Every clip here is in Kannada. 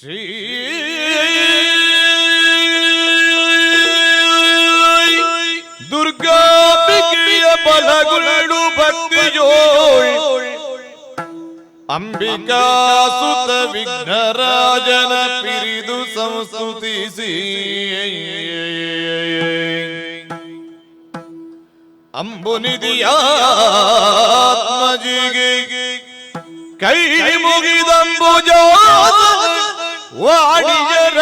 ಶ್ರೀ ದುರ್ಗಾಂಬಿಕೆಯ ಬಲಗುಳು ಭಕ್ತಿಯೋಳ್ ಅಂಬಿಕಾ ಸುತ ವಿಘ್ನರಾಜನ ಪಿರಿದು ಸಂಸ್ತುತಿಸಿ ಅಂಬುನಿಧಿಯಾತ್ಮಜಿಗೆ ಕೈ ಮುಗಿದಂಬುಜ ವಾಣಿಯರ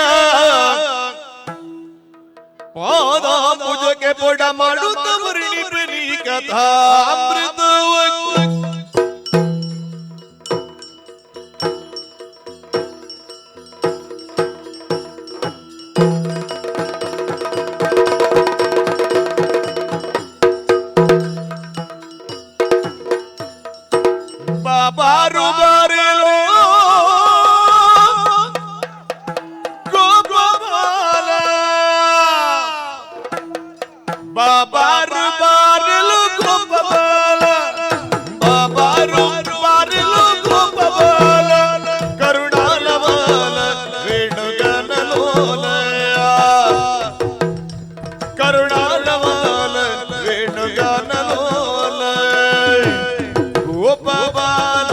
ಪಾದಾಂಬುಜಕ್ಕೆ ಪೊಡ ಮಾಡುತ್ತ ವರ್ಣಿಪನಿ ಕಥಾಮೃತವ ಬಾಬಾರು ಬಾರೆಲೋ ಗೋಪಾಲ ಬಾಬಾರು ಬಾರೆಲು ಗೋಪಾಲ ಬಾಬಾರು ಬಾರೆಲು ಗೋಪಾಲ ಕರುಣಾಲವಾಲ ವೇಣುಗಾನಲೋಲಯ ಕರುಣಾಲವಾಲ ವೇಣುಗಾನಲೋಲಯ ಗೋಪಾಲ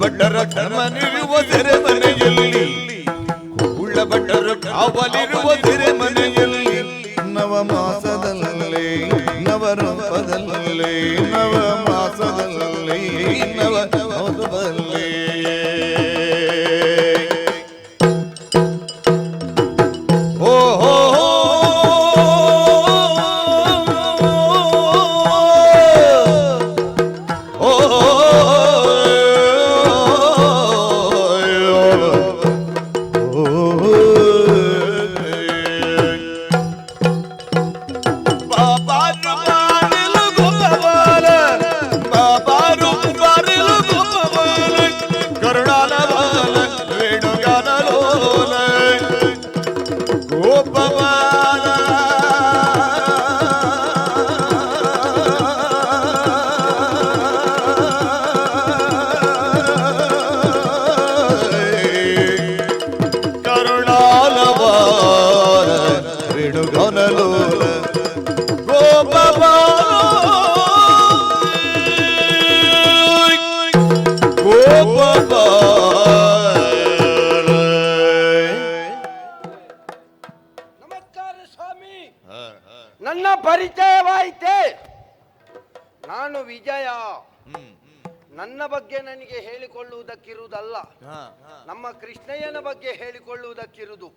ಬಟ್ಟರ ಕರ್ಮನಿರುವ ಸೆರೆಮನೆಯಲ್ಲಿ ಉಳ್ಳಬಟ್ಟರು ಕಾವಲಿರುವ ಸೆರೆಮನೆಯಲ್ಲಿ ನವಮಾಸದಲ್ಲಿ ನವರೂಪದಲ್ಲಿ ನವಮಾಸದಲ್ಲಿ ನವರೂಪದಲ್ಲಿ ನನ್ನ ಪರಿಚಯವಾಯಿತೆ. ನಾನು ವಿಜಯ. ನನ್ನ ಬಗ್ಗೆ ನನಗೆ ಹೇಳಿಕೊಳ್ಳುವುದಕ್ಕಿರುವುದಲ್ಲ, ನಮ್ಮ ಕೃಷ್ಣಯ್ಯನ ಬಗ್ಗೆ ಹೇಳಿಕೊಳ್ಳುವುದಕ್ಕಿರುವುದು.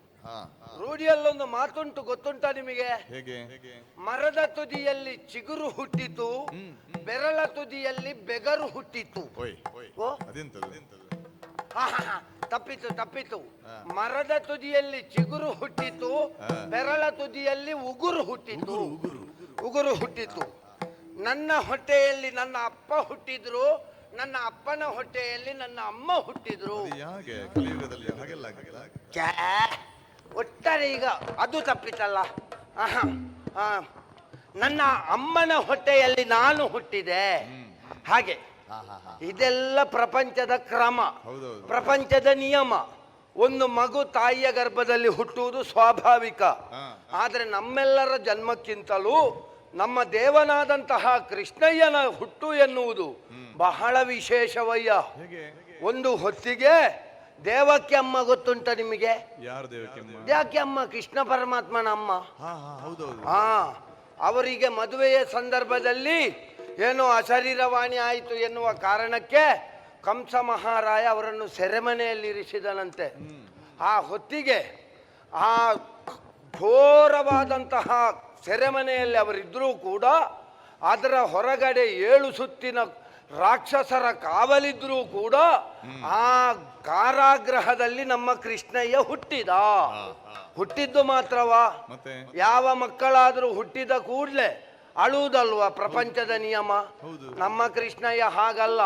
ರೂಢಿಯಲ್ಲೊಂದು ಮಾತುಂಟು, ಗೊತ್ತುಂಟ ನಿಮಗೆ? ಮರದ ತುದಿಯಲ್ಲಿ ಚಿಗುರು ಹುಟ್ಟಿತು, ಬೆರಳ ತುದಿಯಲ್ಲಿ ಬೆಗರು ಹುಟ್ಟಿತು. ತಪ್ಪಿತು. ಮರದ ತುದಿಯಲ್ಲಿ ಚಿಗುರು ಹುಟ್ಟಿತು, ಬೆರಳ ತುದಿಯಲ್ಲಿ ಉಗುರು ಹುಟ್ಟಿತು. ನನ್ನ ಹೊಟ್ಟೆಯಲ್ಲಿ ನನ್ನ ಅಪ್ಪ ಹುಟ್ಟಿದ್ರು, ನನ್ನ ಅಪ್ಪನ ಹೊಟ್ಟೆಯಲ್ಲಿ ನನ್ನ ಅಮ್ಮ ಹುಟ್ಟಿದ್ರು. ಒಟ್ಟಾರೆ ಈಗ ಅದು ತಪ್ಪಿತಲ್ಲ. ನನ್ನ ಅಮ್ಮನ ಹೊಟ್ಟೆಯಲ್ಲಿ ನಾನು ಹುಟ್ಟಿದೆ. ಹಾಗೆ ಇದೆಲ್ಲ ಪ್ರಪಂಚದ ಕ್ರಮ, ಪ್ರಪಂಚದ ನಿಯಮ. ಒಂದು ಮಗು ತಾಯಿಯ ಗರ್ಭದಲ್ಲಿ ಹುಟ್ಟುವುದು ಸ್ವಾಭಾವಿಕ. ಆದರೆ ನಮ್ಮೆಲ್ಲರ ಜನ್ಮಕ್ಕಿಂತಲೂ ನಮ್ಮ ದೇವನಾದಂತಹ ಕೃಷ್ಣಯ್ಯನ ಹುಟ್ಟು ಎನ್ನುವುದು ಬಹಳ ವಿಶೇಷವಯ್ಯ. ಒಂದು ಹೊತ್ತಿಗೆ ದೇವಕಿ ಅಮ್ಮ ಗೊತ್ತುಂಟ ನಿಮಗೆ? ದೇವಕಿ ಅಮ್ಮ ಕೃಷ್ಣ ಪರಮಾತ್ಮನ ಅಮ್ಮ. ಅವರಿಗೆ ಮದುವೆಯ ಸಂದರ್ಭದಲ್ಲಿ ಏನೋ ಅಶರೀರವಾಣಿ ಆಯಿತು ಎನ್ನುವ ಕಾರಣಕ್ಕೆ ಕಂಸ ಮಹಾರಾಯ ಅವರನ್ನು ಸೆರೆಮನೆಯಲ್ಲಿರಿಸಿದನಂತೆ. ಆ ಹೊತ್ತಿಗೆ ಆ ಘೋರವಾದಂತಹ ಸೆರೆಮನೆಯಲ್ಲಿ ಅವರಿದ್ದರೂ ಕೂಡ ಅದರ ಹೊರಗಡೆ 7 ಸುತ್ತಿನ ರಾಕ್ಷಸರ ಕಾವಲಿದ್ರೂ ಕೂಡ ಆ ಕಾರಾಗೃಹದಲ್ಲಿ ನಮ್ಮ ಕೃಷ್ಣಯ್ಯ ಹುಟ್ಟಿದ್ದು ಮಾತ್ರವಾ? ಯಾವ ಮಕ್ಕಳಾದರೂ ಹುಟ್ಟಿದ ಕೂಡಲೇ ಅಳುವುದಲ್ವಾ ಪ್ರಪಂಚದ ನಿಯಮ? ನಮ್ಮ ಕೃಷ್ಣಯ್ಯ ಹಾಗಲ್ಲ.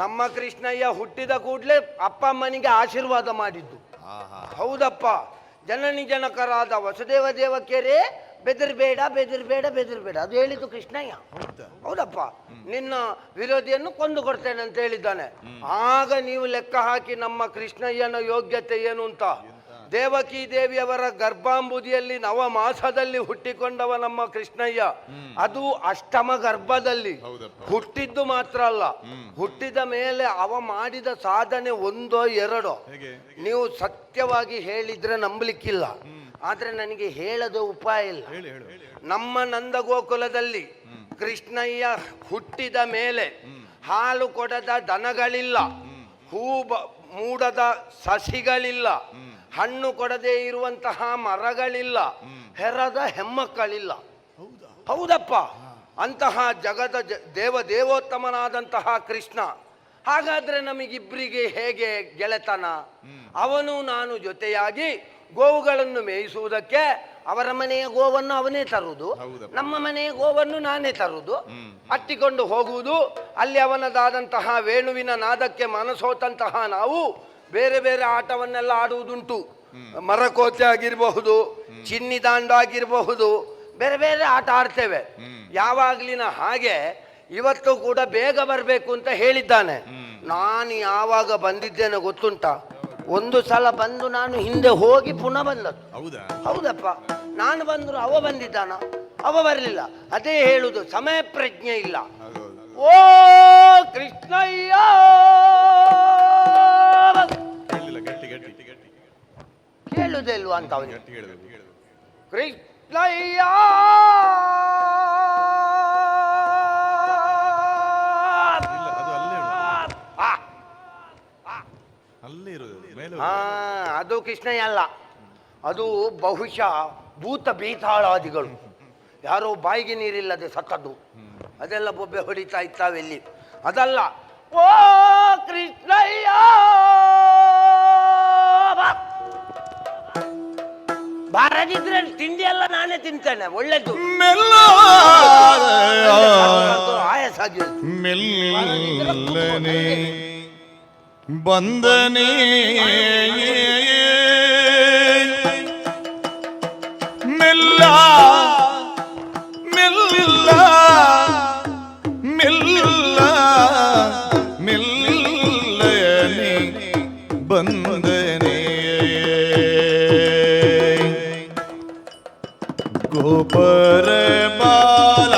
ನಮ್ಮ ಕೃಷ್ಣಯ್ಯ ಹುಟ್ಟಿದ ಕೂಡಲೇ ಅಪ್ಪ ಅಮ್ಮನಿಗೆ ಆಶೀರ್ವಾದ ಮಾಡಿದ್ದು. ಹೌದಪ್ಪ, ಜನನಿ ಜನಕರಾದ ವಸುದೇವ ದೇವಕಿಯರೇ ಬೆದರ್ಬೇಡ ಅದು ಹೇಳಿದ್ದು ಕೃಷ್ಣಯ್ಯ. ಹೌದಪ್ಪ, ನಿನ್ನ ವಿರೋಧಿಯನ್ನು ಕೊಂದು ಕೊಡ್ತೇನೆ ಅಂತ ಹೇಳಿದ್ದಾನೆ. ಆಗ ನೀವು ಲೆಕ್ಕ ಹಾಕಿ ನಮ್ಮ ಕೃಷ್ಣಯ್ಯನ ಯೋಗ್ಯತೆ ಏನು ಅಂತ. ದೇವಕಿ ದೇವಿಯವರ ಗರ್ಭಾಂಬುದಿಯಲ್ಲಿ 9 ಮಾಸದಲ್ಲಿ ಹುಟ್ಟಿಕೊಂಡವ ನಮ್ಮ ಕೃಷ್ಣಯ್ಯ. ಅದು ಅಷ್ಟಮ ಗರ್ಭದಲ್ಲಿ ಹುಟ್ಟಿದ್ದು ಮಾತ್ರ ಅಲ್ಲ, ಹುಟ್ಟಿದ ಮೇಲೆ ಅವ ಮಾಡಿದ ಸಾಧನೆ 1 2 ನೀವು ಸತ್ಯವಾಗಿ ಹೇಳಿದ್ರೆ ನಂಬಲಿಕ್ಕಿಲ್ಲ. ಆದ್ರೆ ನನಗೆ ಹೇಳದ ಉಪಾಯ ಇಲ್ಲ. ನಮ್ಮ ನಂದಗೋಕುಲದಲ್ಲಿ ಕೃಷ್ಣಯ್ಯ ಹುಟ್ಟಿದ ಮೇಲೆ ಹಾಲು ಕೊಡದ ದನಗಳಿಲ್ಲ, ಮೂಡದ ಸಸಿಗಳಿಲ್ಲ, ಹಣ್ಣು ಕೊಡದೇ ಇರುವಂತಹ ಮರಗಳಿಲ್ಲ, ಹೆರದ ಹೆಮ್ಮಕ್ಕಳಿಲ್ಲ. ಹೌದಪ್ಪ, ಅಂತಹ ಜಗದ ದೇವೋತ್ತಮನಾದಂತಹ ಕೃಷ್ಣ. ಹಾಗಾದ್ರೆ ನಮಗಿಬ್ಬರಿಗೆ ಹೇಗೆ ಗೆಳೆತನ? ಅವನು ನಾನು ಜೊತೆಯಾಗಿ ಗೋವುಗಳನ್ನು ಮೇಯಿಸುವುದಕ್ಕೆ ಅವರ ಮನೆಯ ಗೋವನ್ನು ಅವನೇ ತರುವುದು, ನಮ್ಮ ಮನೆಯ ಗೋವನ್ನು ನಾನೇ ತರುವುದು, ಅಟ್ಟಿಕೊಂಡು ಹೋಗುವುದು. ಅಲ್ಲಿ ಅವನದಾದಂತಹ ವೇಣುವಿನ ನಾದಕ್ಕೆ ಮನಸೋತಂತಹ ನಾವು ಬೇರೆ ಬೇರೆ ಆಟವನ್ನೆಲ್ಲ ಆಡುವುದುಂಟು. ಮರಕೋತೆ ಆಗಿರಬಹುದು, ಚಿನ್ನಿ ದಾಂಡು ಆಗಿರಬಹುದು, ಬೇರೆ ಬೇರೆ ಆಟ ಆಡ್ತೇವೆ. ಯಾವಾಗ್ಲಿನ ಹಾಗೆ ಇವತ್ತು ಕೂಡ ಬೇಗ ಬರಬೇಕು ಅಂತ ಹೇಳಿದ್ದಾನೆ. ನಾನು ಯಾವಾಗ ಬಂದಿದ್ದೇನೆ ಗೊತ್ತುಂಟ? 1 ಸಲ ಬಂದು ನಾನು ಹಿಂದೆ ಹೋಗಿ ಪುನಃ ಬಂದದ್ದು. ಹೌದಪ್ಪ, ನಾನು ಬಂದ್ರು ಅವ ಬಂದಿದ್ದಾನ? ಅವ ಬರಲಿಲ್ಲ. ಅದೇ ಹೇಳುದು, ಸಮಯ ಪ್ರಜ್ಞೆ ಇಲ್ಲ. ಓ ಕೃಷ್ಣಯ್ಯ, ಕೇಳುದೇ ಇಲ್ವಾ ಅಂತ ಅವನಿಗೆ? ಕೃಷ್ಣಯ್ಯ ಅದು ಕೃಷ್ಣಯ್ಯ ಅಲ್ಲ, ಅದು ಬಹುಶಃ ಭೂತ ಬೀತಾಳಾದಿಗಳು. ಯಾರೋ ಬಾಯಿಗೆ ನೀರಿಲ್ಲದೆ ಸತ್ತದ್ದು, ಅದೆಲ್ಲ ಬೊಬ್ಬೆ ಹೊಡಿತಾ ಇತ್ತಾವೆಲ್ಲಿ. ಅದಲ್ಲ. ಓ ಕೃಷ್ಣಯ್ಯ, ಬಾರದಿದ್ರೆ ತಿಂಡಿ ಎಲ್ಲ ನಾನೇ ತಿಂತೇನೆ, ಒಳ್ಳೇದು. ಆಯಾಸ ಆಗಿದೆ. ಬಂದನೆ ಮೆಲ್ಲ ಮೆಲ್ಲ ಮೆಲ್ಲ ಮೆಲ್ಲನೆ ಬಂದನೆ ಗೋಪರ ಬಾಲ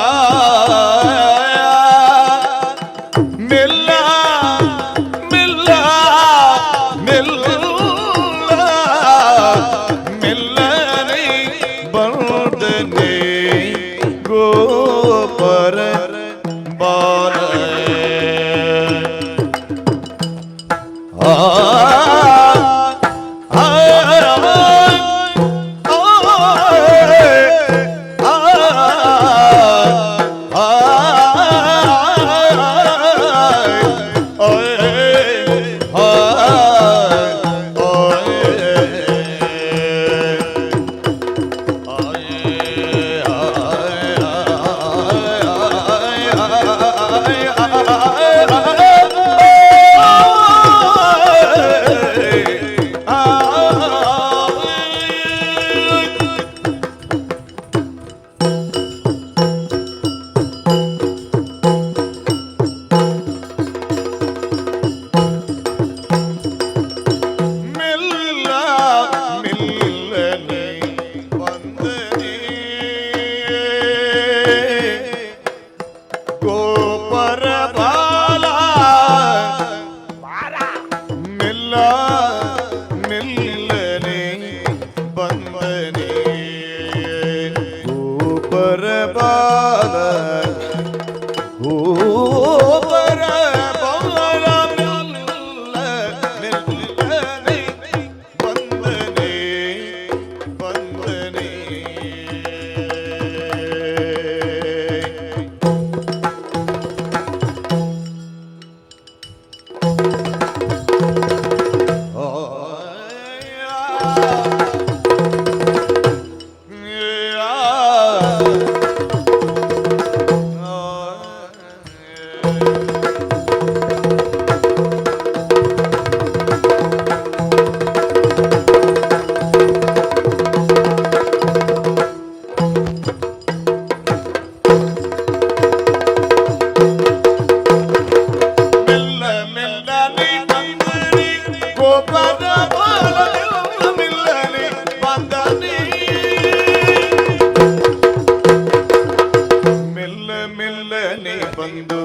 ಮೆಲ್ಲನೆ ಬಂದು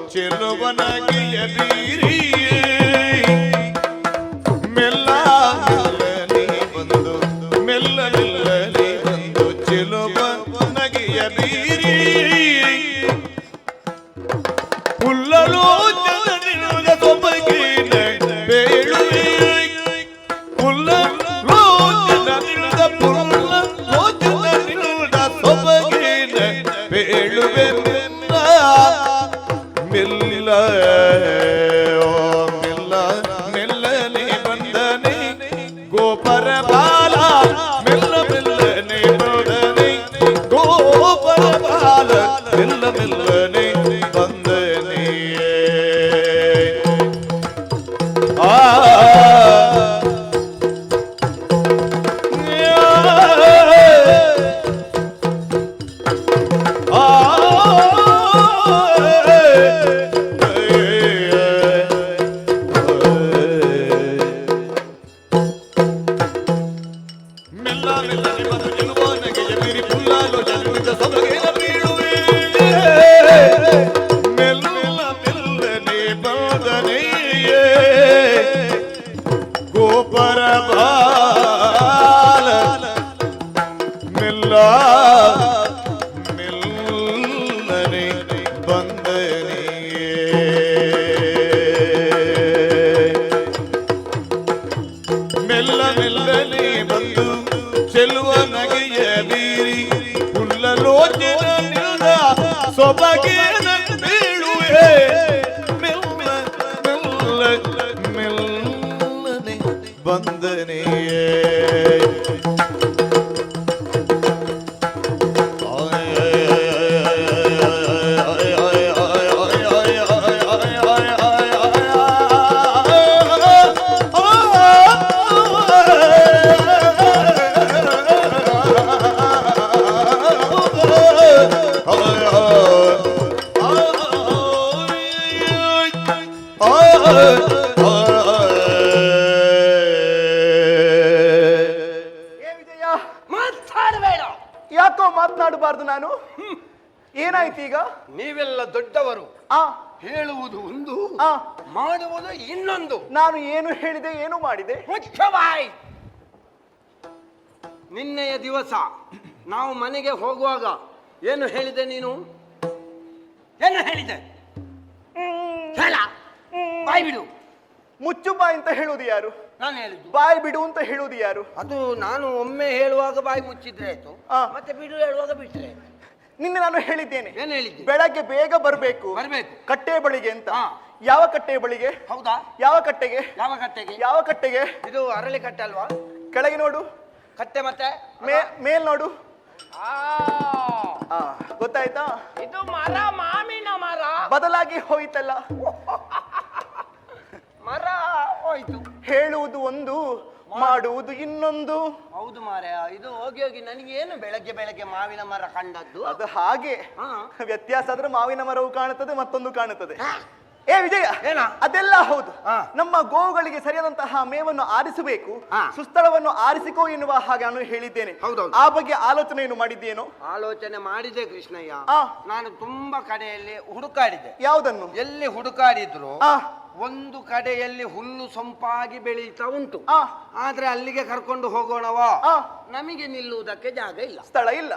ಚೆಲುವನಗಿಯ ಬೀರಿ ಮೆಲ್ಲ ಮೆಲ್ಲನೆ ಬಂದು ಮೆಲ್ಲನೆ ಬಂದು ಚೆಲುವನಗಿಯ ಬೀರಿ ಹುಲ್ಲಲು ಜನನಿರುದ ಸೊಬಗಿನ ಬೇಳುವೆ ಹುಲ್ಲಲು ಜನನಿರುದ ಪುಲ್ಲಲು ಜನನಿರುದ ಸೊಬಗಿನ ಬೇಳುವೆ ಮೆಲ್ಲ ಮೆಲ್ಲ ಮೆಲ್ಲನೆ ಬಂದನೆ ಗೋಪರ ಬಾಲ ಮೆಲ್ಲ ಮೆಲ್ಲನೆ ಬಂದನೆ ಗೋಪರ ಬಾಲ ಮೆಲ್ಲ ಮೆಲ್ಲನೆ ಬಂದನೆ ಆ ಗೋಪರ ಬಾಲ ಮೆಲ್ಲ ಮೆಲ್ಲನೆ ಬಂದನೆ ಮೆಲ್ಲ ಮೆಲ್ಲನೆ ಬಂದು ಚೆಲುವ ನಗೆಯ ಬೀರಿ ಹುಲ್ಲಲೋಚನ ನಿಲ್ದ ಸೊಬಗಿನ ಬೀಳುವೆ ಮೆಲ್ಲ ಮೆಲ್ಲ ಮೆಲ್ಲನೆ ಬಂದನೆ ಮಾತಾಡಬೇಡ. ಯಾಕೋ ಮಾತನಾಡಬಾರ್ದು ನಾನು? ಏನಾಯ್ತು ಈಗ? ನೀವೆಲ್ಲ ದೊಡ್ಡವರು, ಆ ಹೇಳುವುದು ಒಂದು, ಆ ಮಾಡುವುದು ಇನ್ನೊಂದು. ನಾನು ಏನು ಹೇಳಿದೆ, ಏನು ಮಾಡಿದೆ? ಮುಖ್ಯವಾಯಿ ನಿನ್ನೆಯ ದಿವಸ ನಾವು ಮನೆಗೆ ಹೋಗುವಾಗ ಏನು ಹೇಳಿದೆ ನೀನು? ಏನು ಹೇಳಿದೆ? ಹೇಳ, ಬಾಯ್ ಬಿಡು. ಮುಚ್ಚು ಬಾಯ್ ಅಂತ ಹೇಳುವುದು ಯಾರು? ನಾನು ಹೇಳಿದ್ದು. ಬಾಯ್ ಬಿಡು ಅಂತ ಹೇಳುವುದು ಯಾರು? ಅದು ನಾನು ಒಮ್ಮೆ ಹೇಳುವಾಗ ಬಾಯಿ ಮುಚ್ಚಿದ್ರೆ ಆಯ್ತು, ಆ. ಮತ್ತೆ ಬಿಡು ಹೇಳುವಾಗ ಬಿಟ್ರೆ ಆಯ್ತು. ನಿನ್ನೆ ನಾನು ಹೇಳಿದ್ದೇನೆ, ಏನು ಹೇಳಿದ್ದೆ? ಬೆಳಗ್ಗೆ ಬೇಗ ಬರ್ಬೇಕು ಬರ್ಬೇಕು ಕಟ್ಟೆ ಬಳಿಗೆ ಅಂತ. ಆ. ಯಾವ ಕಟ್ಟೆ ಬಳಿಗೆ? ಹೌದಾ? ಯಾವ ಕಟ್ಟೆಗೆ? ಯಾವ ಕಟ್ಟೆಗೆ? ಯಾವ ಕಟ್ಟೆಗೆ? ಇದು ಅರಳಿ ಕಟ್ಟೆ ಅಲ್ವಾ? ಕೆಳಗೆ ನೋಡು, ಕಟ್ಟೆ ಮತ್ತೆ ಮೇಲ್ ನೋಡು. ಆ, ಗೊತ್ತಾಯ್ತಾ? ಇದು ಮರ, ಮಾವಿನ ಮರ. ಬದಲಾಗಿ ಹೋಯ್ತಲ್ಲ. ಮರ ಹೋಯ್ತು. ಹೇಳುವುದು ಒಂದು, ಮಾಡುವುದು ಇನ್ನೊಂದು. ಹೌದು ಮಾರ್ಯ, ಇದು ಹೋಗಿ ಹೋಗಿ ನನಗೆ ಏನು ಬೆಳಗ್ಗೆ ಬೆಳಗ್ಗೆ ಮಾವಿನ ಮರ ಕಂಡದ್ದು? ಅದು ಹಾಗೆ ಹಾ. ವ್ಯತ್ಯಾಸ ಆದ್ರೆ ಮಾವಿನ ಮರವು ಕಾಣುತ್ತದೆ, ಮತ್ತೊಂದು ಕಾಣುತ್ತದೆ. ಏ ವಿಜಯ, ಏನ? ಅದೆಲ್ಲ ಹೌದು. ಹಾ. ನಮ್ಮ ಗೋವುಗಳಿಗೆ ಸರಿಯಾದಂತಹ ಮೇವನ್ನು ಆರಿಸಬೇಕು, ಹಾ. ಸುಸ್ಥಳವನ್ನು ಆರಿಸಿಕೋ ಎನ್ನುವ ಹಾಗೆ ನಾನು ಹೇಳಿದ್ದೇನೆ. ಹೌದೌದು. ಆ ಬಗ್ಗೆ ಆಲೋಚನೆಯನ್ನು ಮಾಡಿದ್ದೇನು? ಆಲೋಚನೆ ಮಾಡಿದೆ ಕೃಷ್ಣಯ್ಯ. ಆ. ನಾನು ತುಂಬಾ ಕಡೆಯಲ್ಲಿ ಹುಡುಕಾಡಿದೆ. ಯಾವುದನ್ನು? ಎಲ್ಲಿ ಹುಡುಕಾಡಿದ್ರು ಆ ಒಂದು ಕಡೆಯಲ್ಲಿ ಹುಲ್ಲು ಸೊಂಪಾಗಿ ಬೆಳೀತಾ ಉಂಟು. ಆ ಆದ್ರೆ ಅಲ್ಲಿಗೆ ಕರ್ಕೊಂಡು ಹೋಗೋಣವಾ? ಆ ನಮಗೆ ನಿಲ್ಲುವುದಕ್ಕೆ ಜಾಗ ಇಲ್ಲ, ಸ್ಥಳ ಇಲ್ಲ.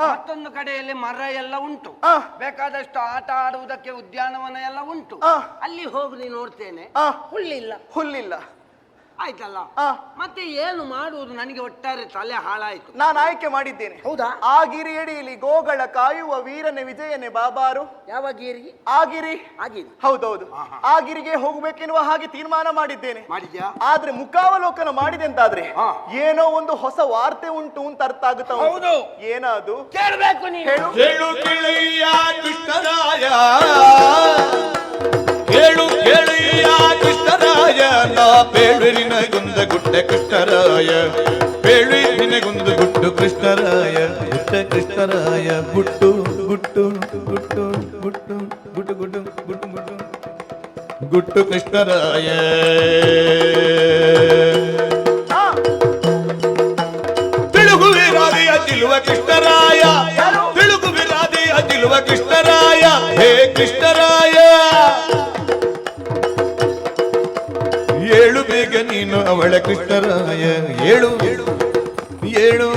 ಮತ್ತೊಂದು ಕಡೆಯಲ್ಲಿ ಮರ ಎಲ್ಲ ಉಂಟು, ಆ. ಬೇಕಾದಷ್ಟು ಆಟ ಆಡುವುದಕ್ಕೆ ಉದ್ಯಾನವನ ಎಲ್ಲ ಉಂಟು. ಆ. ಅಲ್ಲಿ ಹೋಗಿ ನೋಡ್ತೇನೆ, ಆ ಹುಲ್ಲಿಲ್ಲ. ಹುಲ್ಲಿಲ್ಲ. ಆಯ್ತಲ್ಲ, ಆ ಮತ್ತೆ ಏನು ಮಾಡುವುದು? ನನಗೆ ಒಟ್ಟಾರೆ ತಲೆ ಹಾಳಾಯ್ತು. ನಾನು ಆಯ್ಕೆ ಮಾಡಿದ್ದೇನೆ. ಹೌದಾ? ಆ ಗಿರಿಯಡಿಯಲ್ಲಿ ಗೋಗಳ ಕಾಯುವ ವೀರನೆ ವಿಜಯನೇ ಬಾಬಾರು. ಯಾವ ಗಿರಿ? ಆ ಗಿರಿ. ಆಗಿರಿ. ಹೌದೌದು, ಆ ಗಿರಿಗೆ ಹೋಗ್ಬೇಕೆನ್ನುವ ಹಾಗೆ ತೀರ್ಮಾನ ಮಾಡಿದ್ದೇನೆ. ಮಾಡಿದ್ಯಾ? ಆದ್ರೆ ಮುಖಾವಲೋಕನ ಮಾಡಿದೆ ಅಂತಾದ್ರೆ ಹಾ. ಏನೋ ಒಂದು ಹೊಸ ವಾರ್ತೆ ಉಂಟು ಅಂತ ಅರ್ಥ ಆಗುತ್ತಾ ಉಂಟು. ಹೌದು. ಏನದು? ಕೇಳಬೇಕು ನೀನು. ಹೇಳು. ಕೇಳು ಕಿಳಿಯ ಕೃಷ್ಣರಾಯ, ಕೇಳು ಕೇಳಿಯ ಕೃಷ್ಣರಾಯ, ನಾ ಬೇಳು ನಿನಗುಂದ ಗುಡ್ಡ ಕೃಷ್ಣರಾಯ, ಬೇಳು ನಿನಗುಂದು ಗುಟ್ಟು ಕೃಷ್ಣರಾಯ, ಗುಡ್ಡ ಕೃಷ್ಣರಾಯ, ಗುಟ್ಟು ಗುಟ್ಟು ಗುಟ್ಟು ಗುಟ್ಟು ಗುಟ್ಟು ಗುಟ್ಟು ಗುಟ್ಟು ಗುಟ್ಟು ಗುಟ್ಟು ಕೃಷ್ಣರಾಯ. ಆ, ತಿಳುಗು ವಿರಾದಿಯ ತಿಳುವ ಕೃಷ್ಣರಾಯ, ತಿಳುಗು ವಿರಾದಿಯ ನಿಲ್ಲುವ ಕೃಷ್ಣರಾಯ ಹೇ ಕೃಷ್ಣರಾಯ ಏಳು ಬೇಗ ನೀನು ಅವಳ ಕೃಷ್ಣರಾಯ ಏಳು ಏಳು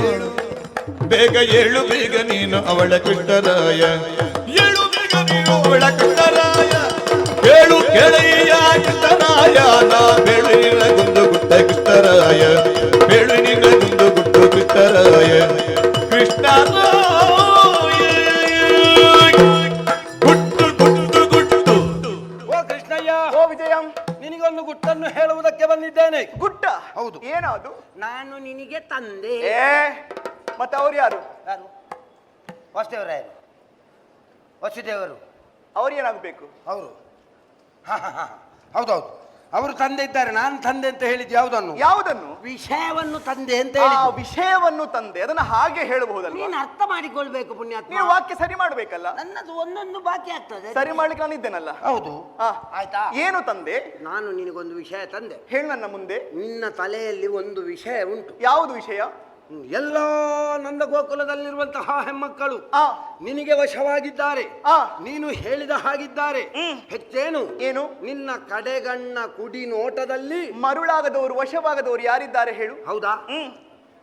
ಬೇಗ ಏಳು ಬೇಗ ನೀನು ಅವಳ ಕೃಷ್ಣರಾಯ ಏಳು ಬೇಗ ನೀನು ಅವಳ ಕೃಷ್ಣರಾಯ ಏಳು ಕೆಳೆಯ ಕೃಷ್ಣರಾಯ ನಾ ಬೇಳಿನ ಗುಂದು ಗುಟ್ಟ ಕೃಷ್ಣರಾಯ ಬೇಳಿನ ಗುಂದು ಗುಟ್ಟು ಕೃಷ್ಣರಾಯ ಕೃಷ್ಣರಾಯ ಗುಟ್ಟು ಗುಟ್ಟು ಗುಟ್ಟು ಓ ಕೃಷ್ಣಯ್ಯ, ಓ ವಿಜಯ, ನಿನಗೊಂದು ಗುಟ್ಟನ್ನು ಹೇಳುವುದಕ್ಕೆ ಬಂದಿದ್ದೇನೆ. ಗುಟ್ಟ? ಹೌದು. ಏನದು? ನಾನು ನಿನಗೆ ತಂದೆ. ಏ ಮತ್ತೆ ಅವ್ರು ಯಾರು? ಯಾರು? ವಾಸುದೇವರಾಯರು, ವಸುದೇವರು. ಅವ್ರು ಏನಾಗಬೇಕು? ಅವರು ಹೌದೌದು, ಅವರು ತಂದೆ ಇದ್ದಾರೆ. ನಾನು ತಂದೆ ಅಂತ ಹೇಳಿದ್ದು ಯಾವುದನ್ನು? ಯಾವುದನ್ನು? ವಿಷಯವನ್ನು ತಂದೆ ಅಂತ ಆ ಹೇಳಿದ್ದು. ವಿಷಯವನ್ನು ತಂದೆ, ಅದನ್ನ ಹಾಗೆ ಹೇಳಬಹುದಲ್ವಾ? ನೀನು ಅರ್ಥ ಮಾಡಿಕೊಳ್ಬೇಕು ಪುಣ್ಯಾತ್ಮ. ನೀವು ವಾಕ್ಯ ಸರಿ ಮಾಡ್ಬೇಕಲ್ಲ. ನನ್ನದು ಒಂದೊಂದು ಬಾಕಿ ಆಗ್ತದೆ. ಸರಿ ಮಾಡ್ಲಿಕ್ಕೆ ನಾನು ಇದ್ದೇನಲ್ಲ. ಹೌದು. ಆ, ಆಯ್ತಾ? ಏನು ತಂದೆ? ನಾನು ನಿನಗೊಂದು ವಿಷಯ ತಂದೆ. ಹೇಳು ನನ್ನ ಮುಂದೆ. ನಿನ್ನ ತಲೆಯಲ್ಲಿ ಒಂದು ವಿಷಯ ಉಂಟು. ಯಾವುದು ವಿಷಯ? ಎಲ್ಲ ನಂದ ಗೋಕುಲದಲ್ಲಿರುವಂತಹ ಹೆಮ್ಮಕ್ಕಳು ಆ ನಿನಗೆ ವಶವಾಗಿದ್ದಾರೆ. ಆ ನೀನು ಹೇಳಿದ ಹಾಗಿದ್ದಾರೆ. ಹೆಚ್ಚೇನು? ಏನು? ನಿನ್ನ ಕಡೆಗಣ್ಣ ಕುಡಿ ನೋಟದಲ್ಲಿ ಮರುಳಾಗದವರು, ವಶವಾಗದವರು ಯಾರಿದ್ದಾರೆ ಹೇಳು? ಹೌದಾ?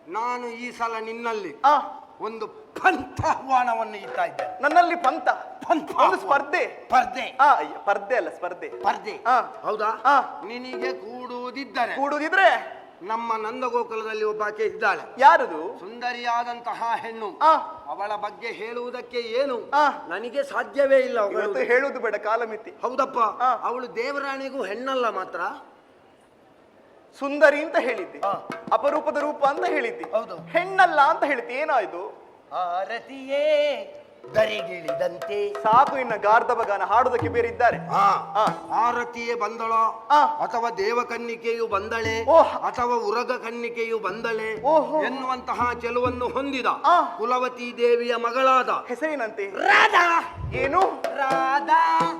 ನಾನು ಈ ಸಲ ನಿನ್ನಲ್ಲಿ ಆ ಒಂದು ಪಂಥಾಹ್ವಾನವನ್ನು ಇಡ್ತಾ ಇದ್ದೇನೆ. ನನ್ನಲ್ಲಿ ಪಂಥ? ಪಂಥ ಒಂದು ಸ್ಪರ್ಧೆ? ಸ್ಪರ್ಧೆ. ಅಯ್ಯ, ಸ್ಪರ್ಧೆ ಅಲ್ಲ, ಸ್ಪರ್ಧೆ. ಸ್ಪರ್ಧೆ. ಆ ಹೌದಾ? ಆ ನಿನಗೆ ಕೂಡುವುದಿದ್ದರೆ ಕೂಡುದಿದ್ರೆ ನಮ್ಮ ನಂದಗೋಕುಲದಲ್ಲಿ ಒಬ್ಬಾಕೆ ಇದ್ದಾಳೆ. ಯಾರದು? ಸುಂದರಿಯಾದಂತಹ ಹೆಣ್ಣು. ಆ ಅವಳ ಬಗ್ಗೆ ಹೇಳುವುದಕ್ಕೆ ಏನು ಆ ನನಗೆ ಸಾಧ್ಯವೇ ಇಲ್ಲ. ಇವತ್ತು ಹೇಳುವುದು ಬೇಡ, ಕಾಲಮಿತಿ. ಹೌದಪ್ಪ. ಆ. ಅವಳು ದೇವರಾಣಿಗೂ ಹೆಣ್ಣಲ್ಲ ಮಾತ್ರ. ಸುಂದರಿ ಅಂತ ಹೇಳಿದ್ದೆ, ಆ. ಅಪರೂಪದ ರೂಪ ಅಂತ ಹೇಳಿದ್ದೆ, ಹೌದು. ಹೆಣ್ಣಲ್ಲ ಅಂತ ಹೇಳಿದ್ದೆ. ಏನಾಯ್ತು? ಆರತಿಯೇ ದರಿಗಿಳಿದಂತೆ. ಸಾಕು, ಇನ್ನ ಗಾರ್ಧಬ ಗಾನ ಹಾಡುವುದಕ್ಕೆ ಬೇರೆ ಇದ್ದಾರೆ. ಆ. ಆರತಿಯೇ ಬಂದಳ, ಆ. ಅಥವಾ ದೇವಕನ್ನಿಕೆಯು ಬಂದಳೆ, ಓಹ್. ಅಥವಾ ಉರಗ ಕನ್ನಿಕೆಯು ಬಂದಳೆ ಓಹೋ. ಎನ್ನುವಂತಹ ಚೆಲುವನ್ನು ಹೊಂದಿದ ಆ. ಕುಲವತಿ ದೇವಿಯ ಮಗಳಾದ ಹೆಸರಿನಂತೆ ರಾಧಾ. ಏನು? ರಾಧಾ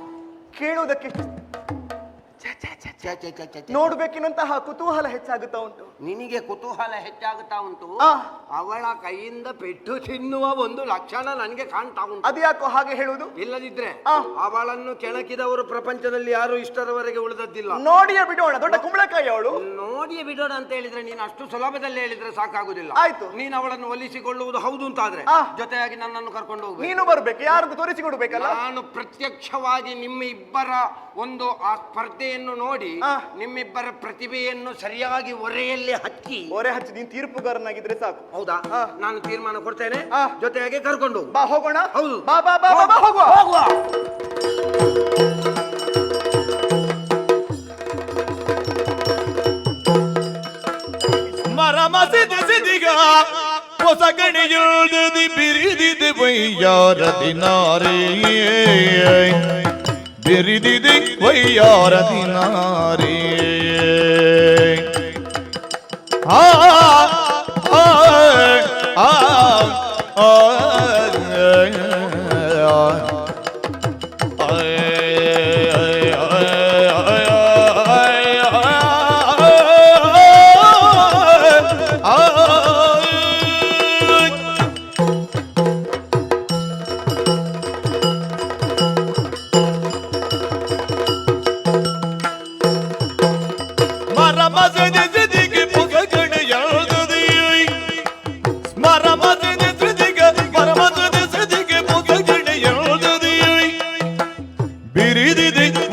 ಕೇಳುವುದಕ್ಕೆ ಛೆ, ಛೆ, ಛೆ, ಛೆ, ಛೆ, ಛೆ, ಛೆ. ನೋಡ್ಬೇಕೆನ್ನುವಂತಹ ಕುತೂಹಲ ಹೆಚ್ಚಾಗುತ್ತಾ ಉಂಟು. ನಿನಗೆ ಕುತೂಹಲ ಹೆಚ್ಚಾಗುತ್ತಾ ಉಂಟು. ಆ. ಅವಳ ಕೈಯಿಂದ ಪೆಟ್ಟು ತಿನ್ನುವ ಒಂದು ಲಕ್ಷಣ ನನಗೆ ಕಾಣ್ತಾ ಉಂಟು. ಅದು ಯಾಕೋ ಹಾಗೆ ಹೇಳುವುದು? ಇಲ್ಲದಿದ್ರೆ ಆ. ಅವಳನ್ನು ಕೆಣಕಿದವರು ಪ್ರಪಂಚದಲ್ಲಿ ಯಾರು ಇಷ್ಟರವರೆಗೆ ಉಳಿದದ್ದಿಲ್ಲ. ನೋಡಿಯೇ ಬಿಡೋಣ, ದೊಡ್ಡ ಕುಂಬಳಕಾಯಿ ಅವಳು. ನೋಡಿಯೇ ಬಿಡೋಣ ಅಂತ ಹೇಳಿದ್ರೆ ನೀನು ಅಷ್ಟು ಸುಲಭದಲ್ಲಿ ಹೇಳಿದ್ರೆ ಸಾಕಾಗುದಿಲ್ಲ. ಆಯ್ತು. ನೀನು ಅವಳನ್ನು ಒಲಿಸಿಕೊಳ್ಳುವುದು ಹೌದು ಅಂತಾದ್ರೆ ಆ. ಜೊತೆಯಾಗಿ ನನ್ನನ್ನು ಕರ್ಕೊಂಡು ಹೋಗ್ಬೇಕು. ನೀನು ಬರ್ಬೇಕು, ಯಾರದ್ದು ತೋರಿಸಿಕೊಡ್ಬೇಕಲ್ಲ. ನಾನು ಪ್ರತ್ಯಕ್ಷವಾಗಿ ನಿಮ್ಮಿಬ್ಬರ ಒಂದು ಆ ಸ್ಪರ್ಧೆಯನ್ನು ನೋಡಿ ಆ. ನಿಮ್ಮಿಬ್ಬರ ಪ್ರತಿಭೆಯನ್ನು ಸರಿಯಾಗಿ ಒರೆಯಲ್ಲಿ ಹಚ್ಚಿ. ಒರೆ ಹಚ್ಚಿ ನೀನು ತೀರ್ಪುಗಾರನಾಗಿದ್ರೆ ಸಾಕು. ಹೌದಾ? ಆ. ನಾನು ತೀರ್ಮಾನ ಕೊಡ್ತೇನೆ. ಆ. ಜೊತೆಯಾಗಿ ಕರ್ಕೊಂಡು ಹೋಗು. ಬಾ ಹೋಗೋಣ. ಹೌದು. ಬಾ ಬಾ ಬಾ ಬಾ, ಬಾ ಹೋಗುವ. ಹೋಗುವ. ಮರ ಮಸಿದ ಸಿದಿಗ ಹೊಸ ಗಣಿಯುಳ್ದಿ ಬಿರಿದಿದೆ ವೈಯಾರದಿ ನಾರಿ ಬಿರಿದಿದೆ ವೈಯಾರದಿ ನಾರಿ ಆ ಆ ಆ ಆ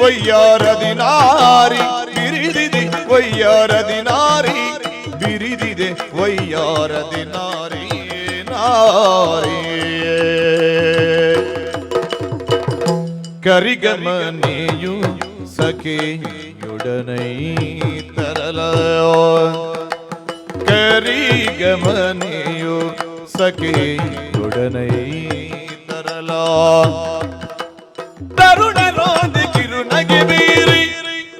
ವಯ್ಯಾರದಿ ನಾರಿ ಬಿರಿದಿದೆ ವಯ್ಯಾರದಿ ನಾರಿ ಬಿರಿದಿದೆ ವಯ್ಯಾರದಿ ನಾರಿ ನಾರಿ ಕರಿಗಮನೆಯು ಸಖಿಯೊಡನೈ ತರಲ ಕರಿಗಮನೆಯು ಸಖಿಯೊಡನೈ ತರಲ ತರುಣರೋಧಿ ಕಿರುನಗೆ ಬೀರಿ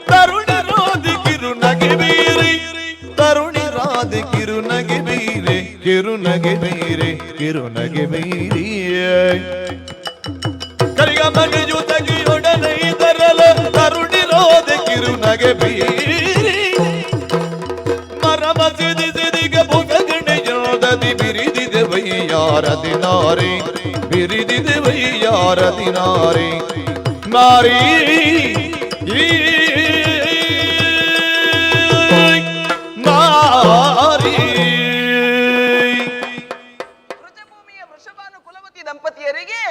ತರುಣರೋಧಿ ಕಿರುನಗೆ ಬೀರಿ ತರುಣಿರಾಧಿ ಕಿರುನಗೆ ಬೀರೆ ಕಿರುನಗೆ ಬೀರೆ ಕಿರುನಗೆ ಬೀರಿ ಕರಿಗಮನೆಯು ಸಖಿಯೊಡನೈ ತರಲ ತರುಣಿರೋಧಿ ಕಿರುನಗೆ ಬೀರಿ ಮರಮಸಿದಿ ಸಿದಿಗೆ ಬುಗಗಣೆಯೋದದಿ ಬಿರಿದಿದೆ ವಯ್ಯಾರದಿ ನಾರಿ ಬಿರಿದಿದೆ ವಯ್ಯಾರದಿ ಭಾರತಿ ನಾರಿ ನಾರಿ ನಾರಿ. ವೃಷಭೂಮಿಯ ವೃಷಭಾನು ಕುಲವತಿ ದಂಪತಿಯರಿಗೆ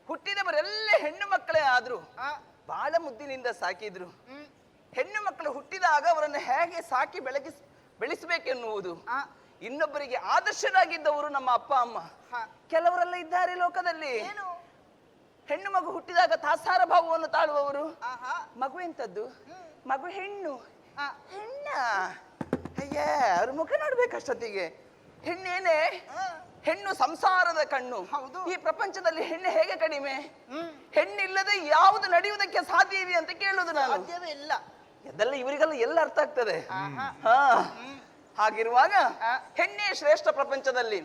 ಹುಟ್ಟಿದವರೆಲ್ಲ ಹೆಣ್ಣು ಮಕ್ಕಳೇ ಆದ್ರು. ಬಹಳ ಮುದ್ದಿನಿಂದ ಸಾಕಿದ್ರು. ಹೆಣ್ಣು ಮಕ್ಕಳು ಹುಟ್ಟಿದಾಗ ಅವರನ್ನು ಹೇಗೆ ಸಾಕಿ ಬೆಳೆಸಬೇಕೆನ್ನುವುದು, ಇನ್ನೊಬ್ಬರಿಗೆ ಆದರ್ಶರಾಗಿದ್ದವರು ನಮ್ಮ ಅಪ್ಪ ಅಮ್ಮ. ಕೆಲವರೆಲ್ಲ ಇದ್ದಾರೆ ಲೋಕದಲ್ಲಿ, ಹೆಣ್ಣು ಮಗು ಹುಟ್ಟಿದಾಗ ತಾಸಾರ ಭಾವವನ್ನು ತಾಳುವವರು. ಮಗು ಎಂತದ್ದು? ಮಗು ಹೆಣ್ಣು. ಹೆಣ್ಣ ಅಯ್ಯ, ಅವ್ರ ಮುಖ ನೋಡ್ಬೇಕಷ್ಟೊತ್ತಿಗೆ. ಹೆಣ್ಣೇನೆ, ಹೆಣ್ಣು ಸಂಸಾರದ ಕಣ್ಣು. ಈ ಪ್ರಪಂಚದಲ್ಲಿ ಹೆಣ್ಣು ಹೇಗೆ ಕಡಿಮೆ? ಹೆಣ್ಣಿಲ್ಲದೆ ಯಾವುದು ನಡೆಯುವುದಕ್ಕೆ ಸಾಧ್ಯ ಅಂತ ಕೇಳುದು ನಾನು. ಇಲ್ಲ ಅದೆಲ್ಲ ಇವರಿಗೆಲ್ಲ ಎಲ್ಲ ಅರ್ಥ ಆಗ್ತದೆ. ಹಾಗಿರುವಾಗ ಹೆಣ್ಣೆ ಶ್ರೇಷ್ಠ ಪ್ರಪಂಚದಲ್ಲಿ.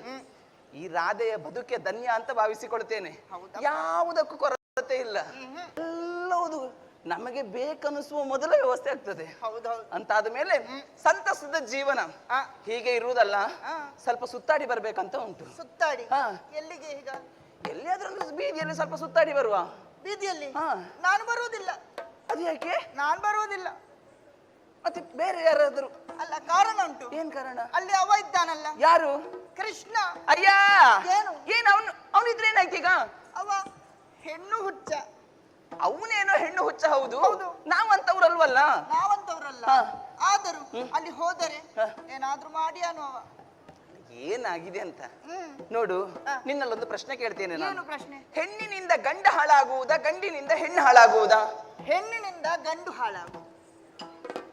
ಈ ರಾಧೆಯ ಬದುಕೆ ಧನ್ಯ ಅಂತ ಭಾವಿಸಿಕೊಳ್ತೇನೆ. ಯಾವುದಕ್ಕೂ ಕೊರತೆ ಇಲ್ಲ, ಎಲ್ಲವುದು ನಮಗೆ ಬೇಕನ್ನಿಸುವ ಮೊದಲ ವ್ಯವಸ್ಥೆ ಆಗ್ತದೆ. ಅಂತಾದ ಮೇಲೆ ಸಂತಸದ ಜೀವನ ಹೀಗೆ ಇರುವುದಲ್ಲ, ಸ್ವಲ್ಪ ಸುತ್ತಾಡಿ ಬರ್ಬೇಕಂತ ಉಂಟು. ಸುತ್ತಾಡಿ ಎಲ್ಲಿಗೆ? ಈಗ ಎಲ್ಲಿಯಾದ್ರೂ ಬೀದಿಯಲ್ಲಿ ಸ್ವಲ್ಪ ಸುತ್ತಾಡಿ ಬರುವ. ಬೀದಿಯಲ್ಲಿ ನಾನು ಬರುವುದಿಲ್ಲ. ಅದು ಯಾಕೆ? ನಾನು ಬರುವುದಿಲ್ಲ. ಮತ್ತೆ ಬೇರೆ ಯಾರಾದ್ರು? ಅಲ್ಲ, ಕಾರಣ ಉಂಟು. ಏನ್ ಕಾರಣ? ಅಲ್ಲಿ ಅವ ಇದ್ದಾನಲ್ಲ. ಯಾರು? ಕೃಷ್ಣ. ಅಯ್ಯ, ಏನು ಅವನಿದ್ರೆ ಏನಾಯ್ತು ಈಗ? ಅವ ಹೆಣ್ಣು ಹುಚ್ಚ. ಅವನೇನೋ ಹೆಣ್ಣು ಹುಚ್ಚ. ಹೌದು, ನಾವಂತವ್ರಲ್ವಲ್ಲ. ನಾವಂತವ್ರಲ್ಲ, ಆದರೂ ಅಲ್ಲಿ ಹೋದರೆ ಏನಾದ್ರೂ ಮಾಡಿಯಾನು ಅವ. ಏನಾಗಿದೆ ಅಂತ ನೋಡು. ನಿನ್ನಲ್ಲೊಂದು ಪ್ರಶ್ನೆ ಕೇಳ್ತೇನೆ ನಾನು. ಪ್ರಶ್ನೆ? ಹೆಣ್ಣಿನಿಂದ ಗಂಡ ಹಾಳಾಗುವುದಾ, ಗಂಡಿನಿಂದ ಹೆಣ್ಣು ಹಾಳಾಗುವುದಾ? ಹೆಣ್ಣಿನಿಂದ ಗಂಡು ಹಾಳಾಗುವುದು.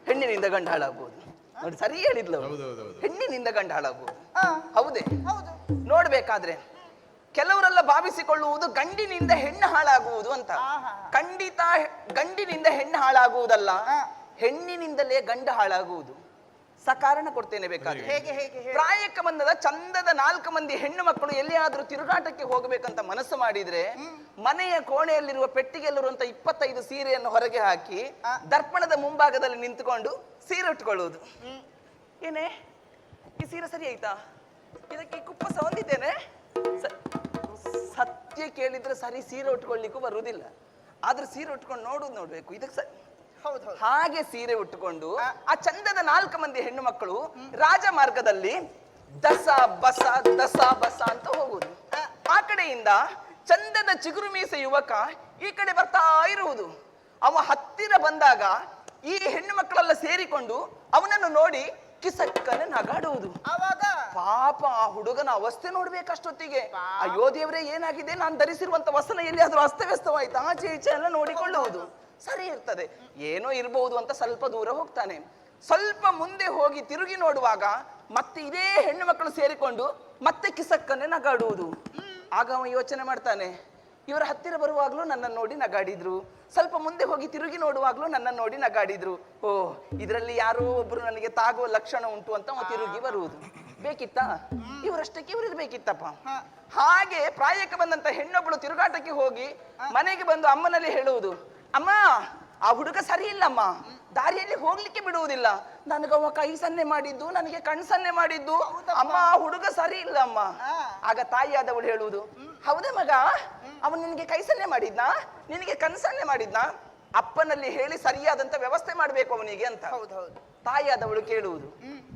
ಹೆಣ್ಣಿನಿಂದ ಗಂಡ ಹಾಳಾಗುವುದು. ನೋಡಿ, ಸರಿ ಹೇಳಿದ್ಲು. ಹೆಣ್ಣಿನಿಂದ ಗಂಡ ಹಾಳಾಗುವುದು. ಹೌದೇ? ಹೌದು. ನೋಡ್ಬೇಕಾದ್ರೆ ಕೆಲವರೆಲ್ಲ ಭಾವಿಸಿಕೊಳ್ಳುವುದು ಗಂಡಿನಿಂದ ಹೆಣ್ಣು ಹಾಳಾಗುವುದು ಅಂತ. ಖಂಡಿತ ಗಂಡಿನಿಂದ ಹೆಣ್ಣು ಹಾಳಾಗುವುದಲ್ಲ, ಹೆಣ್ಣಿನಿಂದಲೇ ಗಂಡ ಹಾಳಾಗುವುದು. ಸಕಾರಣ ಕೊಡ್ತೇನೆ ಬೇಕಾದ್ರೆ. ಪ್ರಾಯಕ್ಕೆ ಬಂದದ ಚಂದದ 4 ಮಂದಿ ಹೆಣ್ಣು ಮಕ್ಕಳು ಎಲ್ಲಿಯಾದ್ರೂ ತಿರುಗಾಟಕ್ಕೆ ಹೋಗಬೇಕಂತ ಮನಸ್ಸು ಮಾಡಿದ್ರೆ, ಮನೆಯ ಕೋಣೆಯಲ್ಲಿರುವ ಪೆಟ್ಟಿಗೆಯಲ್ಲಿರುವಂತ 25 ಸೀರೆಯನ್ನು ಹೊರಗೆ ಹಾಕಿ ದರ್ಪಣದ ಮುಂಭಾಗದಲ್ಲಿ ನಿಂತುಕೊಂಡು ಸೀರೆ ಉಟ್ಕೊಳ್ಳುವುದು. ಏನೇ ಈ ಸೀರೆ ಸರಿ ಆಯ್ತಾ? ಇದಕ್ಕೆ ಕುಪ್ಪಸ ಹೊಂದಿದ್ದೇನೆ. ಸತ್ಯ ಕೇಳಿದ್ರೆ ಸರಿ ಸೀರೆ ಉಟ್ಕೊಳ್ಳಿಕ್ಕೂ ಬರುವುದಿಲ್ಲ. ಆದ್ರೆ ಸೀರೆ ಉಟ್ಕೊಂಡು ನೋಡ್ಬೇಕು. ಇದಕ್ಕೆ ಹಾಗೆ ಸೀರೆ ಉಟ್ಟುಕೊಂಡು ಆ ಚಂದದ 4 ಮಂದಿ ಹೆಣ್ಣು ಮಕ್ಕಳು ರಾಜಮಾರ್ಗದಲ್ಲಿ ದಸ ಬಸ ಅಂತ ಹೋಗುದು. ಆ ಕಡೆಯಿಂದ ಚಂದದ ಚಿಗುರು ಮೀಸೆ ಯುವಕ ಈ ಕಡೆ ಬರ್ತಾ ಇರುವುದು. ಅವ ಹತ್ತಿರ ಬಂದಾಗ ಈ ಹೆಣ್ಣು ಮಕ್ಕಳೆಲ್ಲ ಸೇರಿಕೊಂಡು ಅವನನ್ನು ನೋಡಿ ಕಿಸಕ್ಕನೆ ನಗಾಡುವುದು. ಪಾಪ ಆ ಹುಡುಗನ ಅವಸ್ಥೆ ನೋಡ್ಬೇಕಷ್ಟೊತ್ತಿಗೆ. ಅಯ್ಯೋ ದೇವರೇ, ಏನಾಗಿದೆ? ನಾನು ಧರಿಸಿರುವಂತ ವಸನ ಎಲ್ಲಿಯಾದ್ರೂ ಅಸ್ತವ್ಯಸ್ತವಾಯ್ತು, ಆಚೆ ಈಚೆ ಎಲ್ಲ ನೋಡಿಕೊಳ್ಳುವುದು. ಸರಿ ಇರ್ತದೆ, ಏನೋ ಇರಬಹುದು ಅಂತ ಸ್ವಲ್ಪ ದೂರ ಹೋಗ್ತಾನೆ. ಸ್ವಲ್ಪ ಮುಂದೆ ಹೋಗಿ ತಿರುಗಿ ನೋಡುವಾಗ ಮತ್ತೆ ಇದೇ ಹೆಣ್ಣು ಮಕ್ಕಳು ಸೇರಿಕೊಂಡು ಮತ್ತೆ ಕಿಸಕ್ಕನೆ ನಗಾಡುವುದು. ಆಗ ಅವ ಯೋಚನೆ ಮಾಡ್ತಾನೆ, ಇವರ ಹತ್ತಿರ ಬರುವಾಗ್ಲೂ ನನ್ನನ್ನು ನೋಡಿ ನಗಾಡಿದ್ರು, ಸ್ವಲ್ಪ ಮುಂದೆ ಹೋಗಿ ತಿರುಗಿ ನೋಡುವಾಗ್ಲೂ ನನ್ನನ್ನು ನೋಡಿ ನಗಾಡಿದ್ರು. ಓ, ಇದರಲ್ಲಿ ಯಾರೋ ಒಬ್ರು ನನಗೆ ತಾಗುವ ಲಕ್ಷಣ ಉಂಟು ಅಂತ ಅವ ತಿರುಗಿ ಬರುವುದು. ಬೇಕಿತ್ತಾ? ಇವರಷ್ಟಕ್ಕೆ ಇವ್ರದ್ದು ಬೇಕಿತ್ತಪ್ಪ. ಹಾಗೆ ಪ್ರಾಯಕ್ಕೆ ಬಂದಂತ ಹೆಣ್ಣೊಬ್ಬಳು ತಿರುಗಾಟಕ್ಕೆ ಹೋಗಿ ಮನೆಗೆ ಬಂದು ಅಮ್ಮನಲ್ಲಿ ಹೇಳುವುದು, ಅಮ್ಮ, ಆ ಹುಡುಗ ಸರಿ ಇಲ್ಲಮ್ಮ, ದಾರಿಯಲ್ಲಿ ಹೋಗ್ಲಿಕ್ಕೆ ಬಿಡುವುದಿಲ್ಲ. ನನಗವ ಕೈ ಸನ್ನೆ ಮಾಡಿದ್ದು, ನನಗೆ ಕಣ್ ಸನ್ನೆ ಮಾಡಿದ್ದು, ಅಮ್ಮ ಆ ಹುಡುಗ ಸರಿ ಇಲ್ಲ ಅಮ್ಮ. ಆಗ ತಾಯಿಯಾದವಳು ಹೇಳುವುದು, ಹೌದಾ ಮಗ, ಅವನು ನಿನಗೆ ಕೈ ಸನ್ನೆ ಮಾಡಿದ್ನಾ, ನಿನಗೆ ಕಣ್ ಸನ್ನೆ ಮಾಡಿದ್ನಾ? ಅಪ್ಪನಲ್ಲಿ ಹೇಳಿ ಸರಿಯಾದಂತ ವ್ಯವಸ್ಥೆ ಮಾಡ್ಬೇಕು ಅವನಿಗೆ ಅಂತ. ತಾಯಿಯಾದವಳು ಕೇಳುವುದು,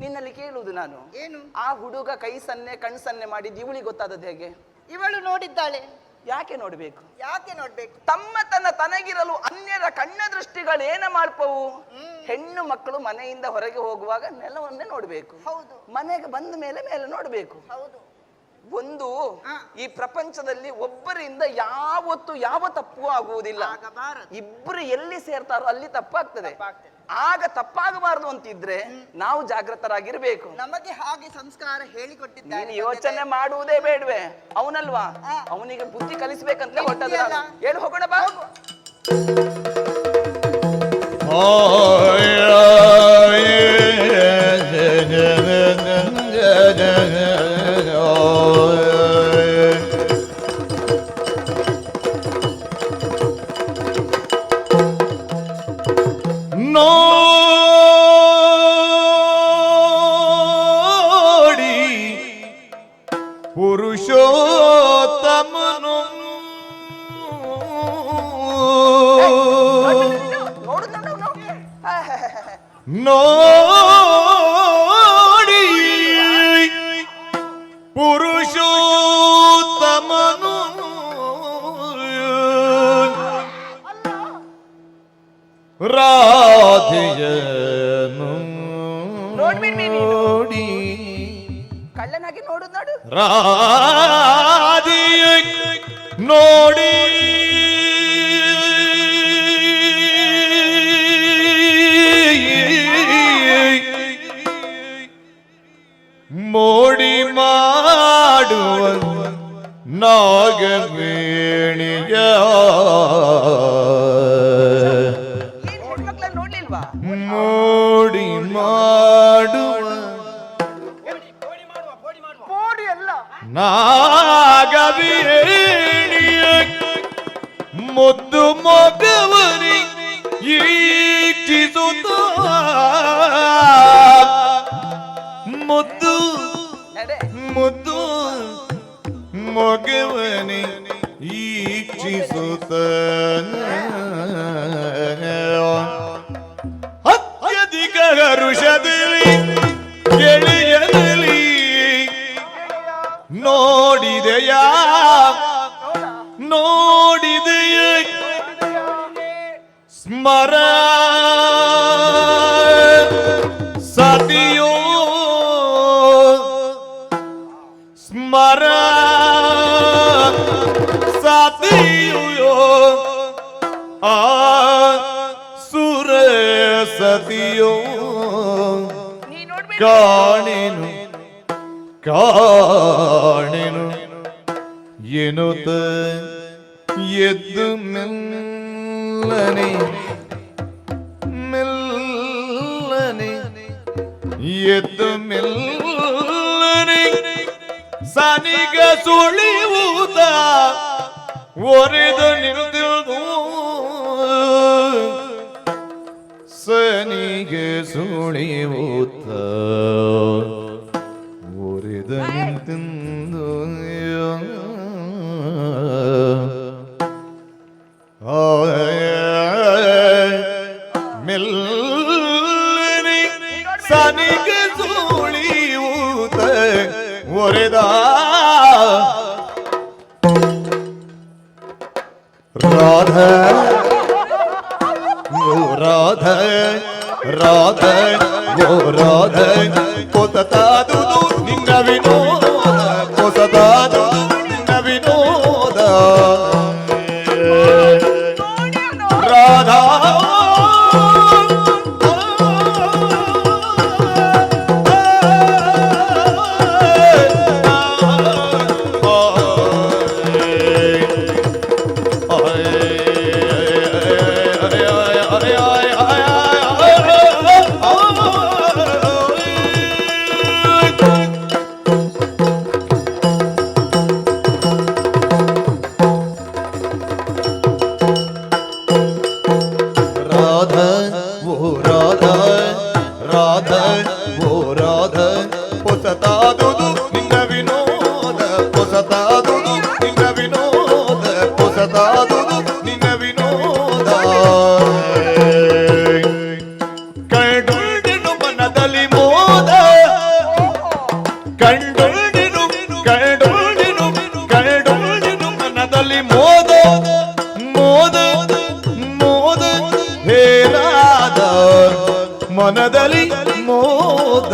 ನಿನ್ನಲ್ಲಿ ಕೇಳುವುದು ನಾನು, ಏನು ಆ ಹುಡುಗ ಕೈ ಸನ್ನೆ ಕಣ್ ಸನ್ನೆ ಮಾಡಿದ್ದು ಇವಳಿಗೆ ಗೊತ್ತಾದದ್ದು ಹೇಗೆ? ಇವಳು ನೋಡಿದ್ದಾಳೆ. ಯಾಕೆ ನೋಡ್ಬೇಕು? ತನಗಿರಲು ಅನ್ಯರ ಕಣ್ಣ ದೃಷ್ಟಿಗಳೇನ ಮಾಡ್ಪವು? ಹೆಣ್ಣು ಮಕ್ಕಳು ಮನೆಯಿಂದ ಹೊರಗೆ ಹೋಗುವಾಗ ನೆಲವನ್ನೇ ನೋಡ್ಬೇಕು, ಮನೆಗೆ ಬಂದ ಮೇಲೆ ನೋಡ್ಬೇಕು. ಒಂದು ಈ ಪ್ರಪಂಚದಲ್ಲಿ ಒಬ್ಬರಿಂದ ಯಾವತ್ತು ಯಾವ ತಪ್ಪು ಆಗುವುದಿಲ್ಲ. ಇಬ್ರು ಎಲ್ಲಿ ಸೇರ್ತಾರೋ ಅಲ್ಲಿ ತಪ್ಪಾಗ್ತದೆ. ಆಗ ತಪ್ಪಾಗಬಾರದು ಅಂತಿದ್ರೆ ನಾವು ಜಾಗೃತರಾಗಿರ್ಬೇಕು. ನಮಗೆ ಹಾಗೆ ಸಂಸ್ಕಾರ ಹೇಳಿಕೊಟ್ಟಿದ್ದಾರೆ. ಯೋಚನೆ ಮಾಡುವುದೇ ಬೇಡವೆ? ಅವನಲ್ವಾ, ಅವನಿಗೆ ಬುದ್ಧಿ ಕಲಿಸ್ಬೇಕಂತ ಹೊಟ್ಟದ. ಹೇಳಿ ಹೋಗೋಣ ಬಾ. ನೋಡಿ ಪುರುಷೋತ್ತಮನು ನೋಡು ನೋಡು ನೋಡು. ನೋಡಿ ಪುರುಷೋತ್ತಮನು ರಾಧೆಯನು ನೋಡಿ ಕಳ್ಳನಾಗಿ ನೋಡು ನೋಡು. ರಾಧೆಯ ನೋಡಿ ಮೋಡಿ ಮಾಡುವ ನಾಗವೇಣಿಯ ಏನ್ ಹೆಣ್ಮಕ್ಳ ನೋಡ್ಲಿಲ್ವಾ? ಮೋಡಿ ಮಾಡುವ ಪೋಡಿ ಅಲ್ಲ. ನಾಗವೇಣಿಯ ಮುದ್ದು ಮೊಗವನಿ ಈಕ್ಷಿಸುತ್ತ ಮುದ್ದು ನಡೆ. ಮುದ್ದು ಮೊಗವನಿ ಈಕ್ಷಿಸುತ್ತ ಅತ್ಯಧಿಕ ಹರುಷದಲ್ಲಿ ಗೆಳೆಯದಲ್ಲಿ ನೋಡಿದೆಯ ನೋಡಿದೆಯ ಸ್ಮರ ಸತಿಯೋ ಸ್ಮರ ಸತಿಯೋ ಆ ಸುರ ಸತಿಯೋ ನೀ ನೋಡ್ಬೇಕು. ಕಾಣೆನು ಕಾಣೆನು ಎನ್ನುತ್ತ ಎದ್ದು ಮೆಲ್ಲನೆ ಮೆಲ್ಲನೆ ಎದ್ದು ಮೆಲ್ಲನೆ ಸನಿಗ ಸುಳಿಯುವುದ ಒರೆದು ನಿಂತಿರುವುದು ಸನಿಗೆ ಸುಳಿಯುತ್ತ ಒರೆದು ನಿಂತಿಂದು ಮೆಲ್ಲನೆ ಸನಿಗೆ ಸುಳಿಯುತ್ತ ಒರೆದ ರಾಧಾ ಓ ರಾಧಾ ರಾಧಾ ಓ ರಾಧಾ ಪೊತತಾದುದು ನಿನ್ನ ವಿನೋದ ಪೊತತಾದುದು ನಿನ್ನ ವಿನೋದ ರಾಧಾ ಹೊಸತಾದುದು ನಿನ್ನ ವಿನೋದ ಹೊಸತಾದುದು ನಿನ್ನ ವಿನೋದ ಹೊಸತಾದುದು ನಿನ್ನ ವಿನೋದ ಕಂಡುಳಿನು ಮನದಲ್ಲಿ ಮೋದ ಕಂಡುಳಿನು ಕಂಡುಳಿನು ಕಂಡುಳಿನು ಮನದಲ್ಲಿ ಮೋದ ಮೋದ ಮೋದ ಹೇರಾದ ಮನದಲ್ಲಿ ಮೋದ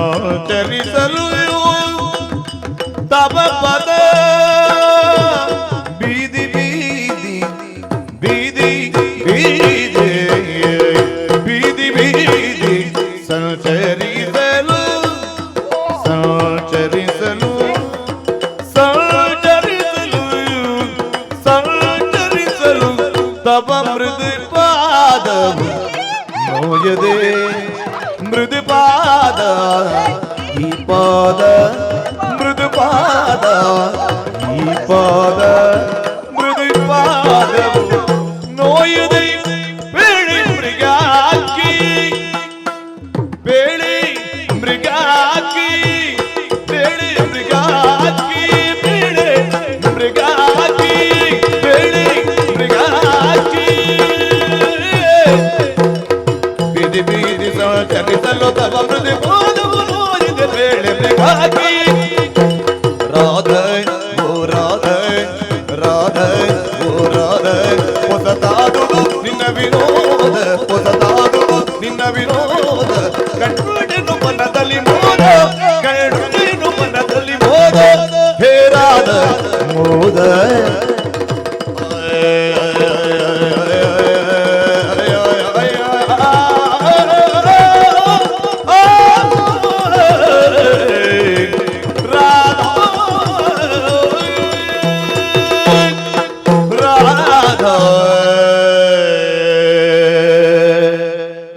ಸಂಚರಿಸಲು ತವ ಪದ ಬೀದಿ ಬೀದಿ ಬೀದಿ ಬೀದಿ ಬೀದಿ ಬೀದಿ ಸಂಚರಿಸಲು ಸಂಚರಿಸಲು ಸಂಚರಿಸಲು ಸಂಚರಿಸಲು ತವ ಮೃದು ಪಾದವು ನೋಯದೆ ಮೃದು ಪಾದ ಈ ಪಾದ ಮೃದು ಪಾದ ಈ ಪಾದ ಮೃದು ಪಾದವು ನೋಯದೆ ಬೇಳೆ ಮೃಗಾಕಿ ಬೇಳೆ ಮೃಗಾಕಿ ಬೇಳೆ ಮೃಗಾಕಿ ಬೇಳೆ ಮೃಗಾಕಿ ಬೇಳೆ ಮೃಗಾಕಿ ಬೀದಿ ಬೀದಿ ಸಂಚರಿಸಲು ತವ ಮೃದು ಪಾದವು ನೋಯಿದೆ ಬೇಳೆ ಮೃಗಾಕಿ ರಾಧೆ ಓ ರಾಧೆ ರಾಧೆ ಓ ರಾಧೆ ಹೊಸತಾದುದು ನಿನ್ನ ವಿನೋದ ಹೊಸತಾದುದು ನಿನ್ನ ವಿನೋದ ಕಂಡುಬಿಟ್ಟೆನು ಮನದಲ್ಲಿ ಮೋದ ಕಂಡುಬಿಟ್ಟೆನು ಮನದಲ್ಲಿ ಮೋದ ಹೇ ರಾಧೆ ಮೋದ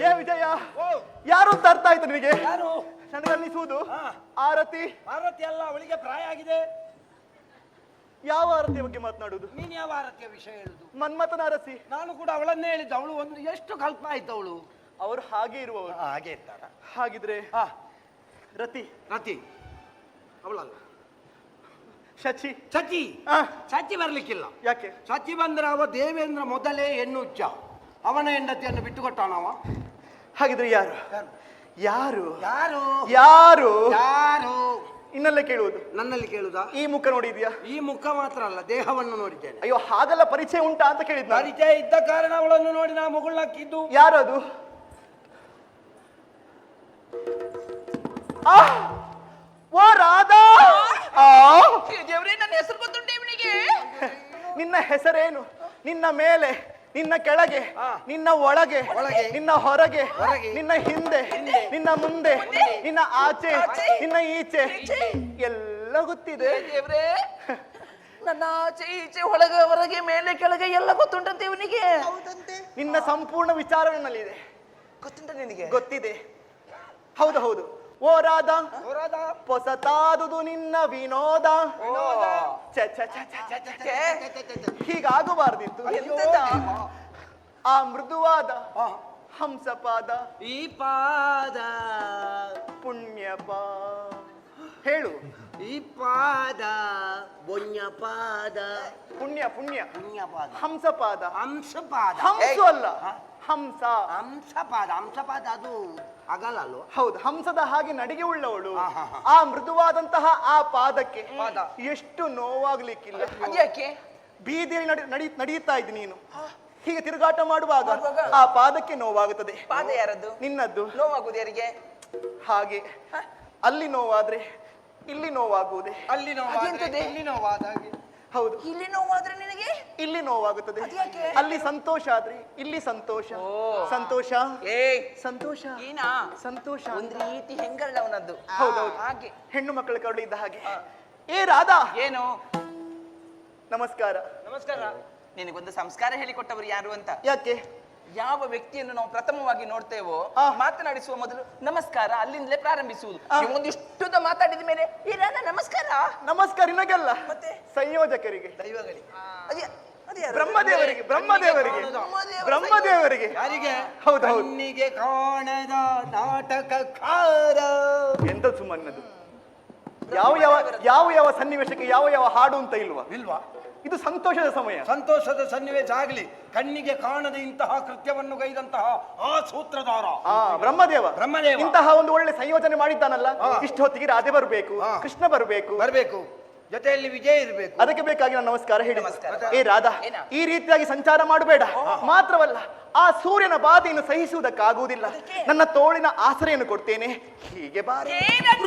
ಏ ವಿಜಯ ಯಾರು ಅಂತ ಅರ್ಥ ಆಯ್ತು ನಿನಗೆ? ಯಾರು? ನನಗನ್ನಿಸುವುದು ಆರತಿ. ಆರತಿ ಅಲ್ಲ, ಅವಳಿಗೆ ಪ್ರಾಯ ಆಗಿದೆ. ಯಾವ ಆರತಿಯ ಬಗ್ಗೆ ಮಾತನಾಡುವುದು? ನೀನ್ ಯಾವ ಆರತಿಯ ವಿಷಯ ಹೇಳುದು? ಮನ್ಮಥನ ಅರಸಿ. ನಾನು ಕೂಡ ಅವಳನ್ನೇ ಹೇಳಿದ್ದೆ. ಅವಳು ಒಂದು ಎಷ್ಟು ಕಲ್ಪ ಆಯ್ತು ಅವಳು. ಅವರು ಹಾಗೆ ಇರುವವರು. ಹಾಗೆ ಇರ್ತಾರ. ಹಾಗಿದ್ರೆ ಹಾ, ರತಿ ರತಿ ಅವಳಲ್ಲ, ಶಚಿ. ಚಚಿ. ಆ, ಚಚಿ ಬರ್ಲಿಕ್ಕಿಲ್ಲ. ಯಾಕೆ? ಚಚಿ ಬಂದ್ರೆ ಅವ ದೇವೇಂದ್ರ ಮೊದಲೇ ಹೆಣ್ಣುಚ್ಚ. ಅವನ ಹೆಂಡತಿಯನ್ನು ಬಿಟ್ಟುಕೊಟ್ಟವನವ. ಹಾಗಿದ್ರೆ ಯಾರು? ಯಾರು ಯಾರು ಯಾರು ಯಾರು ಇನ್ನಲ್ಲೇ ಕೇಳುವುದು? ನನ್ನಲ್ಲಿ ಕೇಳುದಾ? ಈ ಮುಖ ನೋಡಿದ್ಯಾ? ಈ ಮುಖ ಮಾತ್ರ ಅಲ್ಲ, ದೇಹವನ್ನು ನೋಡಿದ್ದೇನೆ. ಅಯ್ಯೋ, ಹಾಗೆಲ್ಲ ಪರಿಚಯ ಉಂಟಾ ಅಂತ ಕೇಳಿದ್ ನಾನು. ಪರಿಚಯ ಇದ್ದ ಕಾರಣ ಅವಳನ್ನು ನೋಡಿ ನಾ ಮುಗುಳ್ನಕ್ಕಿದ್ದು. ಯಾರದು? ಆ, ಓ ರಾಧಾ. ಆ, ದೇವ್ರೇ, ನನ್ನ ಹೆಸರು ಗೊತ್ತುಂಟು ಇವನಿಗೆ. ನಿನ್ನ ಹೆಸರೇನು? ನಿನ್ನ ಮೇಲೆ, ನಿನ್ನ ಕೆಳಗೆ, ಆ. ನಿನ್ನ ಒಳಗೆ, ಒಳಗೆ, ನಿನ್ನ ಹೊರಗೆ, ಹೊರಗೆ, ನಿನ್ನ ಹಿಂದೆ, ನಿನ್ನ ಮುಂದೆ, ನಿನ್ನ ಆಚೆ, ನಿನ್ನ ಈಚೆ ಎಲ್ಲ ಗೊತ್ತಿದೆ. ದೇವ್ರೇ, ನನ್ನ ಆಚೆ ಈಚೆ ಒಳಗೆ ಹೊರಗೆ ಮೇಲೆ ಕೆಳಗೆ ಎಲ್ಲ ಗೊತ್ತುಂಟಂತೆ ಇವನಿಗೆ. ನಿನ್ನ ಸಂಪೂರ್ಣ ವಿಚಾರ ನನ್ನಲ್ಲಿದೆ. ಗೊತ್ತುಂಟ ನಿನಗೆ? ಗೊತ್ತಿದೆ. ಹೌದು ಹೌದು. ಓ ರಾಧಾ, ಹೊರದ ಹೊಸತಾದುದು ನಿನ್ನ ವಿನೋದ. ವಿನೋದ. ಛೆ, ಛೆ, ಛೆ, ಛೆ, ಛೆ, ಛೆ. ಹೀಗಾಗಬಾರ್ದಿತ್ತು. ಎಂತದ? ಆ ಮೃದುವಾದ ಆ, ಹಂಸಪಾದ ಈ ಪಾದ ಪುಣ್ಯಪ ಹೇಳು. ಈ ಪಾದ ಬೊಣ್ಯ ಪಾದ ಪುಣ್ಯ ಪುಣ್ಯ ಪುಣ್ಯ ಪಾದ ಹಂಸಪಾದ. ಹಂಸಪಾದ. ಹಂಸ ಅಲ್ಲ, ಹಂಸ. ಹಂಸಪಾದ. ಹಂಸಪಾದ ಅದು ಅಗಲ ಅಲ್ವ? ಹೌದು, ಹಂಸದ ಹಾಗೆ ನಡಿಗೆ ಉಳ್ಳವಳು. ಹಾ, ಹಾ, ಹಾ. ಆ ಮೃದುವಾದಂತಹ ಆ ಪಾದಕ್ಕೆ ಪಾದ. ಎಷ್ಟು ನೋವಾಗ್ಲಿಕ್ಕಿಲ್ಲ. ಅದ್ಯಾಕೆ? ಬೀದಿಯಲ್ಲಿ ನಡೆಯುತ್ತಾ ಇದ್ದೀನಿ ನೀನು, ಹೀಗೆ ತಿರುಗಾಟ ಮಾಡುವಾಗ ಮಾಡುವಾಗ? ಆ ಪಾದಕ್ಕೆ ನೋವಾಗುತ್ತದೆ. ಪಾದ ಯಾರದ್ದು? ನಿನ್ನದ್ದು. ನೋವಾಗುದು ಯಾರಿಗೆ? ಹಾಗೆ ಅಲ್ಲಿ ನೋವಾದ್ರೆ ಇಲ್ಲಿ ನೋವಾಗುವುದೇ. ಅಲ್ಲಿ ಅದೆಂತದೆ? ಇಲ್ಲಿ ನೋವಾದ ಹಾಗೆ. ಹೌದು, ಇಲ್ಲಿ ನೋವಾದ್ರೆ ನಿನಗೆ? ಇಲ್ಲಿ ನೋವಾಗುತ್ತದೆ. ಅದ್ಯಾಕೆ? ಅಲ್ಲಿ ಸಂತೋಷ ಆದ್ರೆ ಇಲ್ಲಿ ಸಂತೋಷ. ಓ. ಸಂತೋಷ ಏಯ್, ಸಂತೋಷ ಏನಾ? ಸಂತೋಷ. ಒಂದ್ ರೀತಿ ಹೆಂಗಳ್ಳವನದ್ದು. ಹೌದೌದು. ಹಾಗೆ. ಹೆಣ್ಣು ಮಕ್ಕಳ ಕರುಳು ಇದ್ದ ಹಾಗೆ. ಏ ರಾಧಾ, ಏನು? ನಮಸ್ಕಾರ. ನಮಸ್ಕಾರ. ನಿನಗೊಂದು ಸಂಸ್ಕಾರ ಹೇಳಿಕೊಟ್ಟವರು ಯಾರು ಅಂತ? ಯಾಕೆ? ಯಾವ ವ್ಯಕ್ತಿಯನ್ನು ನಾವು ಪ್ರಥಮವಾಗಿ ನೋಡ್ತೇವೋ ಆ. ಮಾತನಾಡಿಸುವ ಮೊದಲು ನಮಸ್ಕಾರ ಅಲ್ಲಿಂದಲೇ ಪ್ರಾರಂಭಿಸುವುದು. ಒಂದಿಷ್ಟುದ ಮಾತಾಡಿದ ಮೇಲೆ ಇರಾದ ನಮಸ್ಕಾರ. ನಮಸ್ಕಾರ ನಿನಗಲ್ಲ, ಮತ್ತೆ ಸಂಯೋಜಕರಿಗೆ, ದೈವಗಳಿಗೆ. ಅದ್ಯಾರು? ಬ್ರಹ್ಮದೇವರಿಗೆ. ಬ್ರಹ್ಮದೇವರಿಗೆ. ಬ್ರಹ್ಮದೇವರಿಗೆ. ಯಾರಿಗೆ? ಹೌದು ಹೌದು. ಕಣ್ಣಿಗೆ ಕಾಣದ ನಾಟಕಕಾರ. ಎಂತ ಸುಮ್ಮನ್ನದು? ಯಾವ ಯಾವ ಯಾವ ಯಾವ ಸನ್ನಿವೇಶಕ್ಕೆ ಯಾವ ಯಾವ ಹಾಡು ಅಂತ ಇಲ್ವಾ? ಇಲ್ವಾ? ಇದು ಸಂತೋಷದ ಸಮಯ. ಸಂತೋಷದ ಸನ್ನಿವೇಶ ಆಗಲಿ. ಕಣ್ಣಿಗೆ ಕಾಣದ ಇಂತಹ ಕೃತ್ಯವನ್ನು ಗೈದಂತಹ ಆ ಸೂತ್ರಧಾರ ಬ್ರಹ್ಮದೇವ. ಬ್ರಹ್ಮದೇವ. ಇಂತಹ ಒಂದು ಒಳ್ಳೆ ಸಂಯೋಜನೆ ಮಾಡಿದ್ದಾನಲ್ಲ. ಆ. ಇಷ್ಟು ಹೊತ್ತಿಗೆ ರಾಧೆ ಬರಬೇಕು, ಆ. ಕೃಷ್ಣ ಬರಬೇಕು. ಬರಬೇಕು. ಜೊತೆಯಲ್ಲಿ ವಿಜಯ ಇರಬೇಕು. ಅದಕ್ಕೆ ಬೇಕಾಗಿ ನಾನು ನಮಸ್ಕಾರ ಹೇಳಿ. ನಮಸ್ಕಾರ. ಏ ರಾಧಾ, ಏನ? ಈ ರೀತಿಯಾಗಿ ಸಂಚಾರ ಮಾಡಬೇಡ. ಮಾತ್ರವಲ್ಲ, ಆ ಸೂರ್ಯನ ಬಾಧೆಯನ್ನು ಸಹಿಸುವುದಕ್ಕಾಗುವುದಿಲ್ಲ. ನನ್ನ ತೋಳಿನ ಆಸರೆಯನ್ನು ಕೊಡ್ತೇನೆ. ಹೀಗೆ ಬಾರಿ.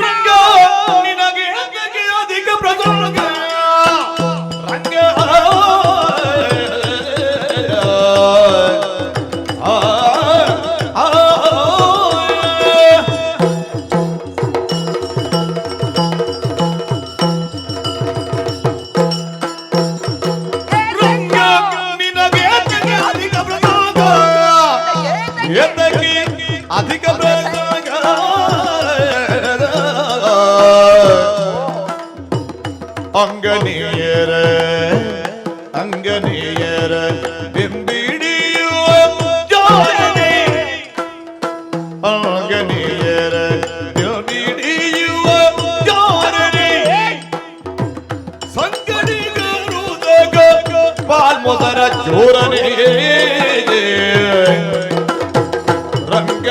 ರಂಗ ನಿನಗೆ ಅಂಗಕ್ಕೆ ಅಧಿಕ ಪ್ರಸಂಗ ರಂಗ ಅಧಿಕ ಪ್ರಸಂಗ ಅಂಗನೀಯರ ಬಿಂಬಿಡಿಯುವ ಜೋರಣೆ ಅಂಗನೀಯರ ಬಿಂಬಿಡಿಯುವ ಜೋರಣೆ ಸಂಗಡಿಗರುದಾಗ ಪಾಲ್ಮೊದರ ಜೋರಣೆ ರಂಗ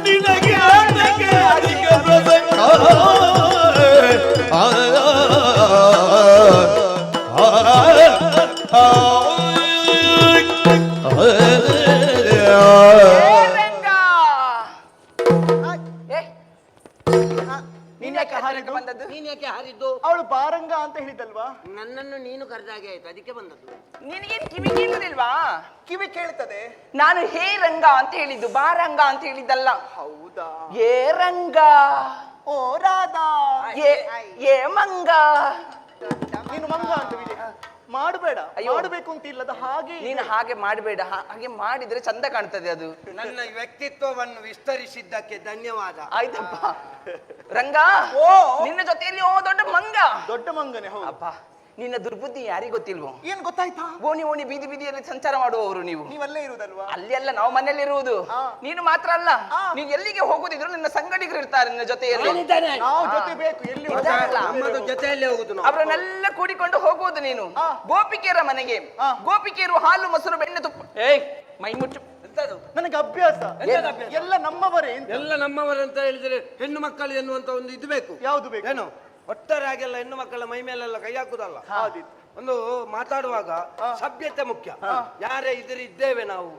ನಿನಗೆ ಅಂಗಕ್ಕೆ ಅಧಿಕ ಪ್ರಸಂಗ ನೀನ್ ಯಾಕೆ ಹಾರಿದ್ದು ಬಂದದ್ದು? ನೀನ್ ಯಾಕೆ ಹಾರಿದ್ದು? ಅವಳು ಬಾರಂಗ ಅಂತ ಹೇಳಿದಲ್ವಾ? ನನ್ನನ್ನು ನೀನು ಕರೆದಾಗೆ ಆಯ್ತು, ಅದಕ್ಕೆ ಬಂದದ್ದು. ನಿನಗೇನ್ ಕಿವಿ ಕೇಳುದಿಲ್ವಾ? ಕಿವಿ ಕೇಳ್ತದೆ. ನಾನು ಹೇ ರಂಗ ಅಂತ ಹೇಳಿದ್ದು, ಬಾರಂಗ ಅಂತ ಹೇಳಿದ್ದಲ್ಲ. ಹೌದಾ? ಏ ರಂಗ, ಓ ರಾಧಾ, ಏ ಮಂಗ. ನೀನು ಮಂಗ ಅಂತ ಮಾಡಬೇಡ. ಅಯ್ಯೋ. ಮಾಡಬೇಕು ಅಂತ ಇಲ್ಲದ ಹಾಗೆ ನೀನು ಹಾಗೆ ಮಾಡಬೇಡ. ಹಾಗೆ ಮಾಡಿದ್ರೆ ಚಂದ ಕಾಣ್ತದೆ ಅದು. ನನ್ನ ವ್ಯಕ್ತಿತ್ವವನ್ನು ವಿಸ್ತರಿಸಿದ್ದಕ್ಕೆ ಧನ್ಯವಾದ. ಆಯ್ತಪ್ಪ. ರಂಗ, ಓ. ನಿನ್ನ ಜೊತೆಯಲ್ಲಿ ಓ ದೊಡ್ಡ ಮಂಗ. ದೊಡ್ಡ ಮಂಗನೆ. ಹೌದು. ಅಪ್ಪ, ನಿನ್ನ ದುರ್ಬುದ್ಧಿ ಯಾರಿಗೂ ಗೊತ್ತಿಲ್ವೋ? ಏನ್ ಗೊತ್ತಾಯ್ತಾ? ಓಣಿ ಓಣಿ ಬೀದಿ ಬೀದಿಯಲ್ಲಿ ಸಂಚಾರ ಮಾಡುವವರು ನೀವು. ನೀವಲ್ಲೇ ಇರುವುದಲ್ವಾ? ಅಲ್ಲಿ ಅಲ್ಲ, ನಾವು ಮನೆಯಲ್ಲಿ ಇರುವುದು. ನೀನು ಮಾತ್ರ ಅಲ್ಲ, ನೀನು ಎಲ್ಲಿಗೆ ಹೋಗುದಿದ್ರು ನಿನ್ನ ಸಂಗಡಿಗರು ಇರ್ತಾರೆ ನಿನ್ನ ಜೊತೆಯಲ್ಲಿ. ನಾನಿದ್ದೇನೆ. ನಾವು ಜೊತೆ ಬೇಕು. ಎಲ್ಲಿ ಇದ್ದಾರಲ್ಲ, ನಮ್ಮದು ಜೊತೆಯಲ್ಲೇ ಹೋಗುದು ನಾವು. ಅವರನ್ನೆಲ್ಲ ಕೂಡಿಕೊಂಡು ಹೋಗುವುದು ನೀನು. ಗೋಪಿಕೆಯರ ಮನೆಗೆ. ಗೋಪಿಕೆಯರು ಹಾಲು ಮೊಸರು ಬೆಣ್ಣೆ ತುಪ್ಪ. ಏಯ್, ಮೈ ಮುಚ್ಚು. ಎಂತದು? ನನಗೆ ಅಭ್ಯಾಸ. ಎಂತದು ಅಭ್ಯಾಸ? ಎಲ್ಲ ನಮ್ಮವರೇ ಅಂತ. ಎಲ್ಲ ನಮ್ಮವರಂತ ಹೇಳಿದ್ರೆ ಹೆಣ್ಣು ಮಕ್ಕಳು ಎನ್ನುವಂತ ಒಂದು ಇದು ಬೇಕು. ಯಾವುದು ಬೇಕು? ಏನು ಒಟ್ಟಾರೆಯಾಗೆಲ್ಲ ಹೆಣ್ಣು ಮಕ್ಕಳ ಮೈ ಮೇಲೆಲ್ಲ ಕೈ ಹಾಕುದಲ್ಲ. ಹಾದಿತ್ತು. ಒಂದು ಮಾತಾಡುವಾಗ ಸಭ್ಯತೆ ಮುಖ್ಯ. ಯಾರೇ ಇದ್ದೇವೆ ನಾವು,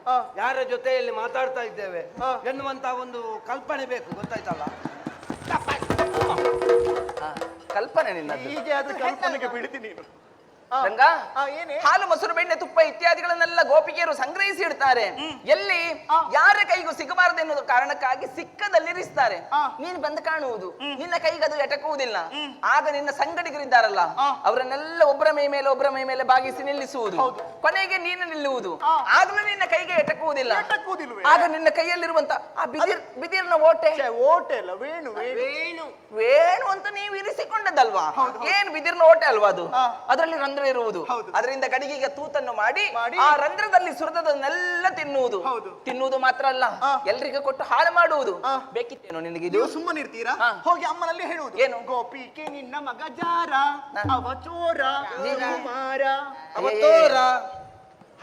ಯಾರ ಜೊತೆಯಲ್ಲಿ ಮಾತಾಡ್ತಾ ಇದ್ದೇವೆ ಎನ್ನುವಂತ ಒಂದು ಕಲ್ಪನೆ ಬೇಕು. ಗೊತ್ತಾಯ್ತಲ್ಲ? ಕಲ್ಪನೆ ನಿನ್ನದು. ಹೀಗೆ ಆದ್ರೆ ಕಲ್ಪನೆಗೆ ಬಿಡ್ತೀನಿ ನೀನು. ರಂಗ, ಏನೇ? ಹಾಲು ಮೊಸರು ಬೆಣ್ಣೆ ತುಪ್ಪ ಇತ್ಯಾದಿಗಳನ್ನೆಲ್ಲ ಗೋಪಿಕೆಯರು ಸಂಗ್ರಹಿಸಿ ಇಡ್ತಾರೆ. ಎಲ್ಲಿ ಯಾರ ಕೈಗೂ ಸಿಗಬಾರದು ಎನ್ನುವ ಕಾರಣಕ್ಕಾಗಿ ಸಿಕ್ಕದಲ್ಲಿರಿಸ್ತಾರೆ. ನೀನು ಬಂದು ಕಾಣುವುದು, ನಿನ್ನ ಕೈಗೆ ಅದು ಎಟಕುವುದಿಲ್ಲ. ಆಗ ನಿನ್ನ ಸಂಗಡಿಗರಿದ್ದಾರಲ್ಲ, ಅವರನ್ನೆಲ್ಲ ಒಬ್ಬರ ಮೈ ಮೇಲೆ ಬಾಗಿಸಿ ನಿಲ್ಲಿಸುವುದು. ಕೊನೆಗೆ ನೀನು ನಿಲ್ಲುವುದು. ಆಗಲೂ ನಿನ್ನ ಕೈಗೆ ಎಟಕುವುದಿಲ್ಲ. ಆಗ ನಿನ್ನ ಕೈಯಲ್ಲಿರುವಂತ ಆ ಬಿದಿರಿನ ಓಟೆ ಅಲ್ಲ, ವೇಣು. ಏನು ವೇಣು ಅಂತ ನೀವು ಇರಿಸಿಕೊಂಡದ್ದಲ್ವಾ? ಏನು ಬಿದಿರಿನ ಓಟೆ ಅಲ್ವಾ ಅದು? ಅದರಲ್ಲಿ ರಂಧ್ರ ಇರುವುದು. ಅದರಿಂದ ಗಡಿಗೆಗೆ ತೂತನ್ನು ಮಾಡಿ ಆ ರಂಧ್ರದಲ್ಲಿ ಸುರಿದದನ್ನೆಲ್ಲ ತಿನ್ನುವುದು ಮಾತ್ರ ಅಲ್ಲ, ಎಲ್ರಿಗೂ ಕೊಟ್ಟು ಹಾಳು ಮಾಡುವುದು. ಬೇಕಿತ್ತೇನೋ ನಿನಗೆ ಇದು? ಸುಮ್ಮನೆ ಇರ್ತೀರಾ? ಹೋಗಿ ಅಮ್ಮನಲ್ಲಿ ಹೇಳುವುದು. ಏನು? ಗೋಪಿಕೆ ನಿನ್ನ ಮಗ ಜಾರ, ಅವ ಚೋರ, ಕುಮಾರ, ಅವ ತೋರ.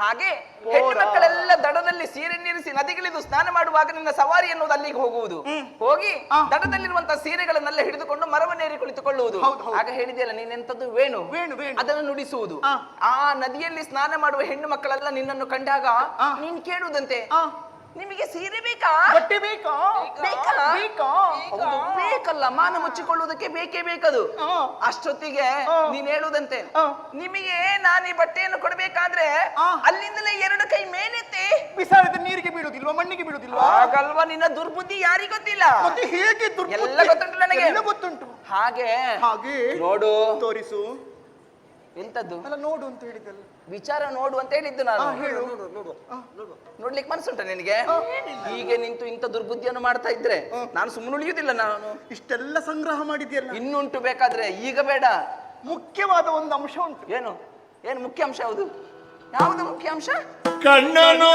ಹಾಗೆ ಹೆಣ್ಣು ಮಕ್ಕಳೆಲ್ಲ ದಡದಲ್ಲಿ ಸೀರೆನ್ನಿರಿಸಿ ನದಿಗಿಳಿದು ಸ್ನಾನ ಮಾಡುವಾಗ ನಿನ್ನ ಸವಾರಿ ಎನ್ನುವುದು ಅಲ್ಲಿಗೆ ಹೋಗುವುದು. ಹೋಗಿ ದಡದಲ್ಲಿರುವಂತಹ ಸೀರೆಗಳನ್ನೆಲ್ಲ ಹಿಡಿದುಕೊಂಡು ಮರವನ್ನೇರಿ ಕುಳಿತುಕೊಳ್ಳುವುದು. ಆಗ ಹೇಳಿದೆಯಲ್ಲ ನೀನೆಂತದ್ದು? ವೇಣು. ಅದನ್ನು ನುಡಿಸುವುದು. ಆ ನದಿಯಲ್ಲಿ ಸ್ನಾನ ಮಾಡುವ ಹೆಣ್ಣು ಮಕ್ಕಳೆಲ್ಲ ನಿನ್ನನ್ನು ಕಂಡಾಗ ನೀನ್ ಕೇಳುವುದಂತೆ, ನಿಮಗೆ ಸೀರೆ ಬೇಕಾ? ಬಟ್ಟೆ ಬೇಕಾ? ಹೌದು, ಬೇಕಲ್ಲ. ಮಾನ ಮುಚ್ಚಿಕೊಳ್ಳುವುದಕ್ಕೆ ಬೇಕೇ ಬೇಕದು. ಅಷ್ಟೊತ್ತಿಗೆ ನೀನ್ ಹೇಳುವುದಂತೆ, ನಿಮಗೆ ನಾನು ಈ ಬಟ್ಟೆಯನ್ನು ಕೊಡಬೇಕಾದ್ರೆ ಅಲ್ಲಿಂದಲೇ 2 ಕೈ ಮೇಲೆತ್ತಿ ಬಿಸಾಡಿದ ನೀರಿಗೆ ಬೀಳುದಿಲ್ವಾ? ಮಣ್ಣಿಗೆ ಬೀಳುದಿಲ್ವಾ? ಆಗಲ್ವಾ? ನಿನ್ನ ದುರ್ಬುದ್ಧಿ ಯಾರಿಗೂ ಗೊತ್ತಿಲ್ಲ. ಹೇಗೆ ಎಲ್ಲ ಗೊತ್ತುಂಟು ನನಗೆ. ಗೊತ್ತುಂಟು. ಹಾಗೆ ನೋಡು, ತೋರಿಸು. ಎಂತದ್ದು? ಅಲ್ಲ, ನೋಡು ಅಂತ ಹೇಳಿದ್ದಲ್ಲ. ವಿಚಾರ ನೋಡು ಅಂತ ಹೇಳಿದ್ದು ನಾನು. ನೋಡ್ಲಿಕ್ಕೆ ಮನಸ್ಸುಂಟ ನಿನಗೆ? ಹೀಗೆ ನಿಂತು ಇಂಥ ದುರ್ಬುದ್ಧಿಯನ್ನು ಮಾಡ್ತಾ ಇದ್ರೆ ನಾನು ಸುಮ್ಮನೆ ಉಳಿಯುವುದಿಲ್ಲ. ನಾನು ಇಷ್ಟೆಲ್ಲ ಸಂಗ್ರಹ ಮಾಡಿದ್ಯಲ್ಲ. ಇನ್ನುಂಟು ಬೇಕಾದ್ರೆ, ಈಗ ಬೇಡ. ಮುಖ್ಯವಾದ ಒಂದು ಅಂಶ ಉಂಟು. ಏನು ಮುಖ್ಯ ಅಂಶ? ಯಾವುದು ಮುಖ್ಯ ಅಂಶ? ಕಣ್ಣನೋಟವ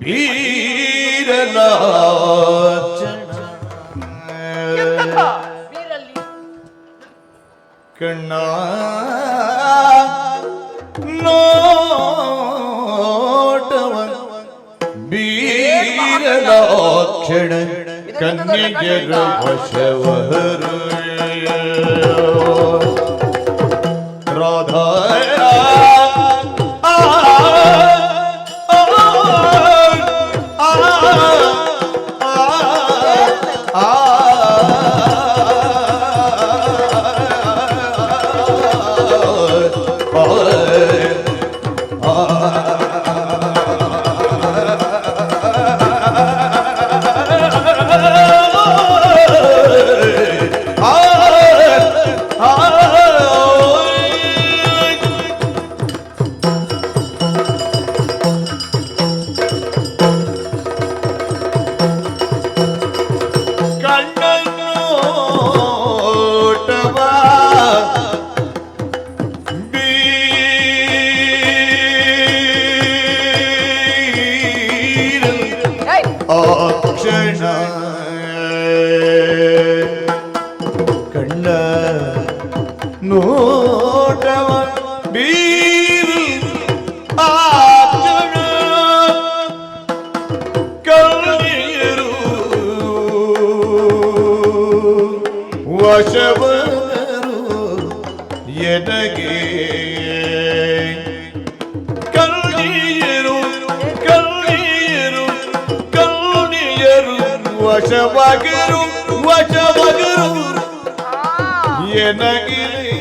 ಬೀರಲ ಕಣ್ಣ ನೋಟವ ಬೀರಲ ಕ್ಷಣ. ಇದು ಕನ್ಯೆಯರು ವಶವರು ರಾಧಾ ಕಣ್ಣ ನೋಟವ ಬೀರು ಆಚಣ ಕಣ್ಣೀರು ವಶವರು ಎನಗೆ ಕಣ್ಣೀರು ಕಣ್ಣೀರು ಕಣ್ಣೀರು ವಶವಾಗರು ವಶವಾಗರು ಎನಗಿಲೆ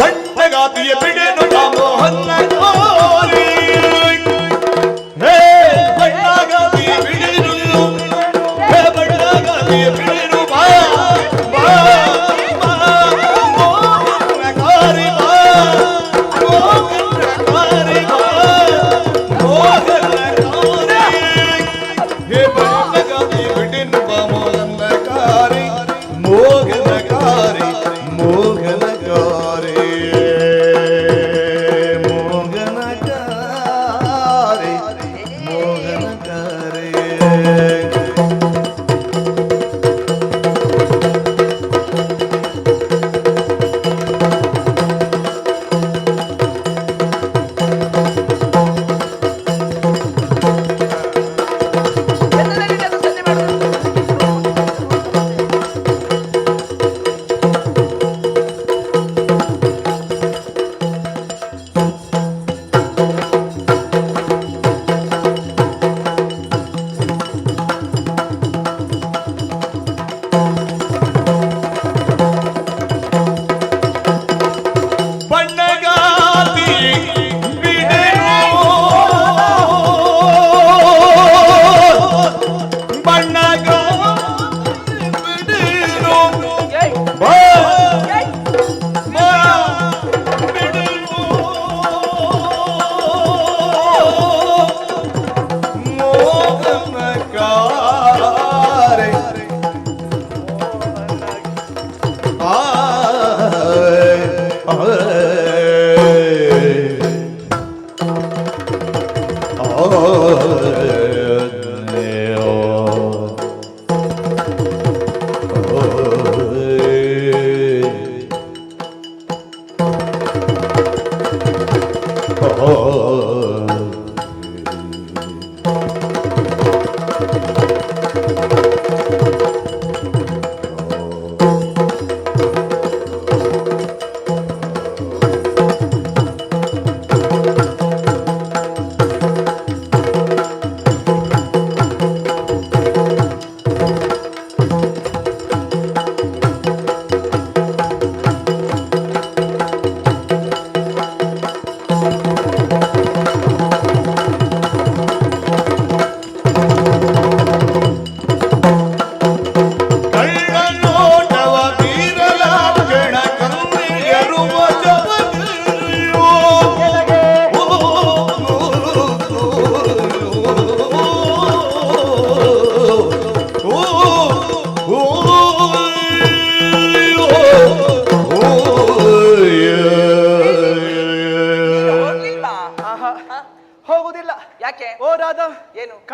ಬಣ್ಣಗಾತಿಯ ಬಿಡೆನು ಮೋಹನ್ನ ಗೋರಿ ಹೇ ಬಣ್ಣಗಾತಿಯ ಬಿಡೆನು ಹೇ ಬಣ್ಣಗಾತಿಯ ಬಿಡೆನು ಬಾ ಬಾ ಮೋಹನ್ನ ಗೋರಿ ಬಾ ಮೋಹನ್ನ ಗೋರಿ ಬಾ ಮೋಹನ್ನ ಗೋರಿ ಹೇ ಬಣ್ಣಗಾತಿಯ ಬಿಡೆನು ಬಾ ಮೋಹನ್ನ ಗೋರಿ ಮೋಹನ್ನ ಗೋರಿ ಮೋಹನ ಗೋರಿ Oh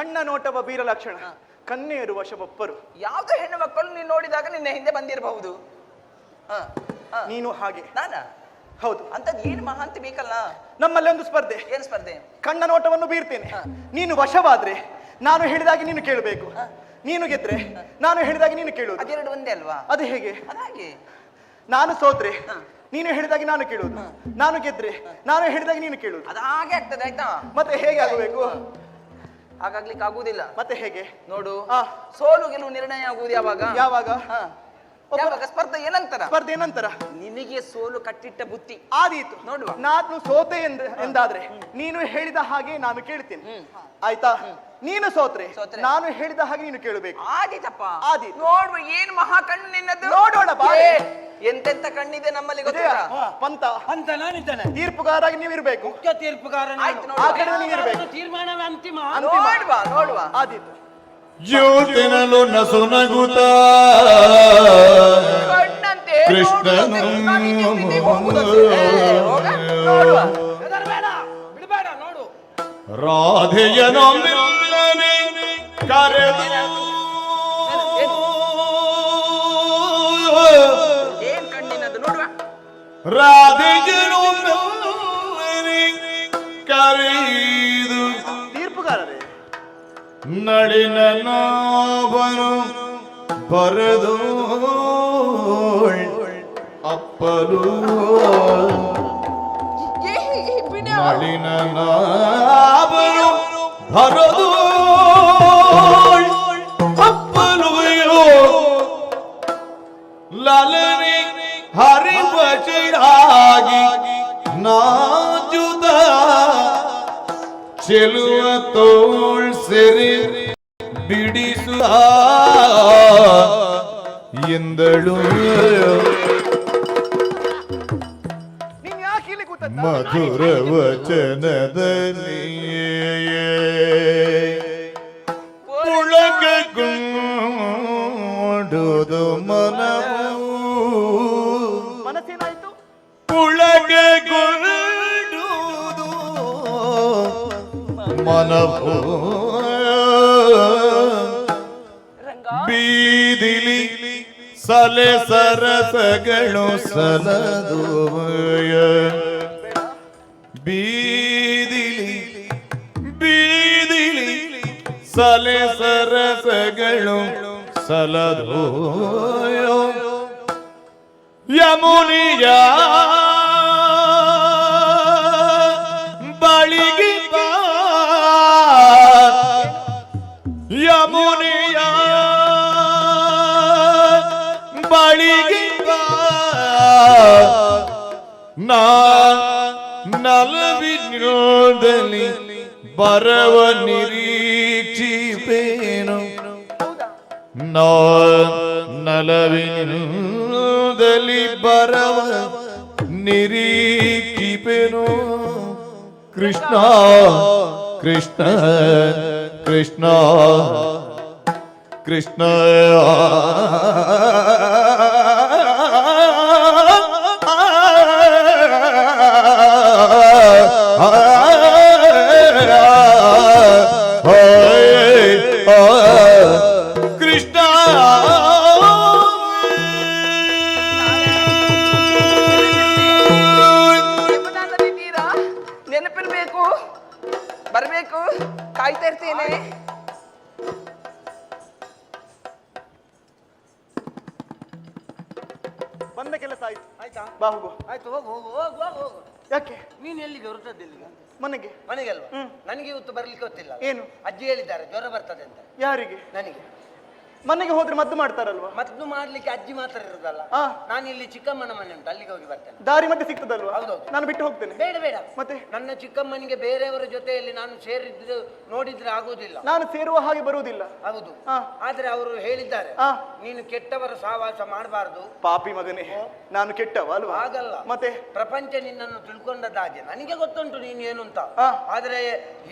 ಕಣ್ಣ ನೋಟವ ಬೀರ ಲಕ್ಷಣ, ಕನ್ನೆಯರು ವಶವೊಪ್ಪರು. ಯಾವ್ದೋ ಹೆಣ್ಣು ಮಕ್ಕಳು ನೀನು ನೋಡಿದಾಗ ನಿನ್ನ ಹಿಂದೆ ಬಂದಿರಬಹುದು. ನೀನು ಹಾಗೆ. ನಾನಾ? ಹೌದು. ಅಂತದ್ ಏನು ಮಹಾಂತಿ ಬೇಕಲ್ಲ. ನಮ್ಮಲ್ಲಿ ಒಂದು ಸ್ಪರ್ಧೆ. ಏನ್ ಸ್ಪರ್ಧೆ? ಕಣ್ಣ ನೋಟವನ್ನು ಬೀರ್ತೇನೆ, ನೀನು ವಶವಾದ್ರೆ ನಾನು ಹೇಳಿದಾಗೆ ನೀನು ಕೇಳಬೇಕು, ನೀನು ಗೆದ್ರೆ ನಾನು ಹೇಳಿದಾಗೆ ನೀನು ಕೇಳುವುದು. ಅದೆರಡು ಒಂದೇ ಅಲ್ವಾ? ಅದು ಹೇಗೆ? ಅದಾಗೆ. ನಾನು ಸೋತ್ರೆ ನೀನು ಹೇಳಿದಾಗೆ ನಾನು ಕೇಳುವುದು, ನಾನು ಗೆದ್ರೆ ನಾನು ಹೇಳಿದಾಗೆ ನೀನು ಕೇಳುವುದು. ಅದು ಹಾಗೆ ಆಗ್ತದೆ ಆಯ್ತಾ? ಮತ್ತೆ ಹೇಗೆ ಆಗಬೇಕು? ಹಾಗಾಗ್ಲಿಕ್ಕೆ ಆಗುದಿಲ್ಲ. ಮತ್ತೆ ಹೇಗೆ? ನೋಡು, ಆ. ಸೋಲು ಗೆಲುವು ನಿರ್ಣಯ ಆಗುವುದು ಯಾವಾಗ? ಯಾವಾಗ? ಯಾವಾಗ? ಸ್ಪರ್ಧೆ ಏನಂತರ? ಸ್ಪರ್ಧೆ ನಂತರ. ನಿನಗೆ ಸೋಲು ಕಟ್ಟಿಟ್ಟ ಬುತ್ತಿ ಆದೀತು. ನೋಡುವ. ನಾನು ಸೋತೆ ಎಂದಾದ್ರೆ ನೀನು ಹೇಳಿದ ಹಾಗೆ ನಾನು ಕೇಳ್ತೀನಿ, ಆಯ್ತಾ? ನೀನು ಸೋತ್ರೆ ನಾನು ಹೇಳಿದ ಹಾಗೆ ನೀನು ಕೇಳಬೇಕು. ಆದೀತಪ್ಪ. ಆದೀತು. ನೋಡುವ, ಏನು ಮಹಾ ಕಣ್ಣು ನಿನ್ನದು. ನೋಡೋಣ ಬಾ. ಎಂತೆಂತ ಕಣ್ಣಿದೆ ನಮ್ಮಲ್ಲಿ ಗೊತ್ತಾ? ಪಂತ ಅಂತ ನಾನಿದ್ದಾನೆ, ತೀರ್ಪುಗಾರಾಗಿ ನೀವಿರ್ಬೇಕು. ಮುಖ್ಯ ತೀರ್ಪುಗಾರ ನಾನು. ಆಯ್ತು, ಆ ನೋಡುವ. ಕಡೆ ನೀವಿರ್ಬೇಕು. ತೀರ್ಮಾನವೇ ಅಂತಿಮ. ನೋಡುವ ನೋಡುವ. ಆದೀತು. ಜ್ಯೋತಿನಲು ನಸುನಗುತ್ತ ಕಣ್ಣಂತೆ ಕೃಷ್ಣನು ನೋಡುವ. ಹೆದರ್ಬೇಡ, ಬಿಡಬೇಡ, ನೋಡು. ರಾಧೆಯನೊಮ್ಮೆಲ್ಲನೆ ಕರೆದು ಏನ್ ಕಣ್ಣಿನದು ನೋಡುವ. ರಾಧೆಯನೊಮ್ಮೆಲ್ಲನೆ ಕರೆದು ತೀರ್ಪುಗಾರರೇ, ನಳಿನ ನಾಭನು ಬರೆದು ಅಪ್ಪಲು ನಳಿನ ನಾಭನು ಬರೆದು ಅಪ್ಪಲು ಲಲನೆ ಹರಿಬಚಿರಾಗಿ ನಾಜುದ ಚೆಲುವ ತೋಳ್ ಸೆರೆ ಬಿಡಿಸು ಎಂದಳು. ನೀನ್ ಯಾಕೆ ಇಲ್ಲಿ ಕೂತ? ಮಧುರ ವಚನದಲ್ಲಿ ಪುಳಕಗೊಂಡುದು ಮನವು, ಮನಸ್ಸೇನಾಯ್ತು? ಪುಳಕಗೊಂಡುದು ಮನವು, ಬೀದಿಲಿ ಸಲೆ ಸರಸಗಳು ಸಲದುವಯ, ಬೀದಿಲಿ ಬೀದಿಲಿ ಸಲೆ ಸರಸಗಳು ಸಲದುವಯ, ಯಮುನಿಯ ಬಳಿಗೆ ಬಾ, ಯಮುನಿಯ ಬಳಿಗೆ ಬಾ, ನಲವಿನೋದಲ್ಲಿ ಬರವ ನಿರೀಕ್ಷಿಪೇನು, ನಲವಿನೋದಲ್ಲಿ ಬರವ ನಿರೀಕ್ಷಿಪೇನು. ಕೃಷ್ಣ ಕೃಷ್ಣ ಕೃಷ್ಣ ಕೃಷ್ಣ ಕೃಷ್ಣ ನೆನಪಿರ್ಬೇಕು, ಬರ್ಬೇಕು, ಕಾಯ್ತಾ ಇರ್ತೇನೆ. ಬಂದ ಕೆಲಸ ಆಯ್ತು. ಆಯ್ತಾ? ಬಾ ಹೋಗು. ಆಯ್ತು, ಹೋಗು ಹೋಗು ಹೋಗು ಹೋಗು ಹೋಗು. ಯಾಕೆ? ನೀನ್ ಎಲ್ಲಿಗೆ ಹೊರಟದ್ದು? ಎಲ್ಲಿಗೆ? ಮನೆಗೆ. ಮನೆಗೆಲ್ವಾ? ನನಗೆ ಇವತ್ತು ಬರ್ಲಿಕ್ಕೆ ಗೊತ್ತಿಲ್ಲ. ಏನು? ಅಜ್ಜಿ ಹೇಳಿದ್ದಾರೆ ಜ್ವರ ಬರ್ತದೆ ಅಂತ. ಯಾರಿಗೆ? ನನಗೆ. ಮನೆಗೆ ಹೋದ್ರೆ ಮದ್ದು ಮಾಡ್ತಾರಲ್ವಾ? ಮದ್ದು ಮಾಡ್ಲಿಕ್ಕೆ ಅಜ್ಜಿ ಮಾತ್ರ ಇರುದಲ್ಲ. ಆ. ನಾನು ಇಲ್ಲಿ ಚಿಕ್ಕಮ್ಮನ ಮನೆ ಉಂಟು, ಅಲ್ಲಿಗೆ ಹೋಗಿ ಬರ್ತೇನೆ. ದಾರಿ ಮಧ್ಯೆ ಸಿಗ್ತದಲ್ವಾ? ಹೌದೌದು. ನಾನು ಬಿಟ್ಟು ಹೋಗ್ತೇನೆ. ಬೇಡ ಬೇಡ, ಮತ್ತೆ ನನ್ನ ಚಿಕ್ಕಮ್ಮನಿಗೆ ಬೇರೆಯವರ ಜೊತೆಯಲ್ಲಿ ನಾನು ಸೇರಿದ್ದು ನೋಡಿದ್ರೆ ಆಗುವುದಿಲ್ಲ. ನಾನು ಸೇರುವ ಹಾಗೆ ಬರುವುದಿಲ್ಲ. ಹೌದು. ಆ. ಆದ್ರೆ ಅವರು ಹೇಳಿದ್ದಾರೆ, ಆ. ನೀನು ಕೆಟ್ಟವರ ಸಹವಾಸ ಮಾಡಬಾರ್ದು. ಪಾಪಿ ಮಗನೇ, ನಾನು ಕೆಟ್ಟವ ಅಲ್ವಾ? ಹಾಗಲ್ಲ. ಮತ್ತೆ ಪ್ರಪಂಚ ನಿನ್ನನ್ನು ತಿಳ್ಕೊಂಡದ ಹಾಗೆ ನನಗೆ ಗೊತ್ತುಂಟು ನೀನು ಏನು ಅಂತ. ಆ. ಆದ್ರೆ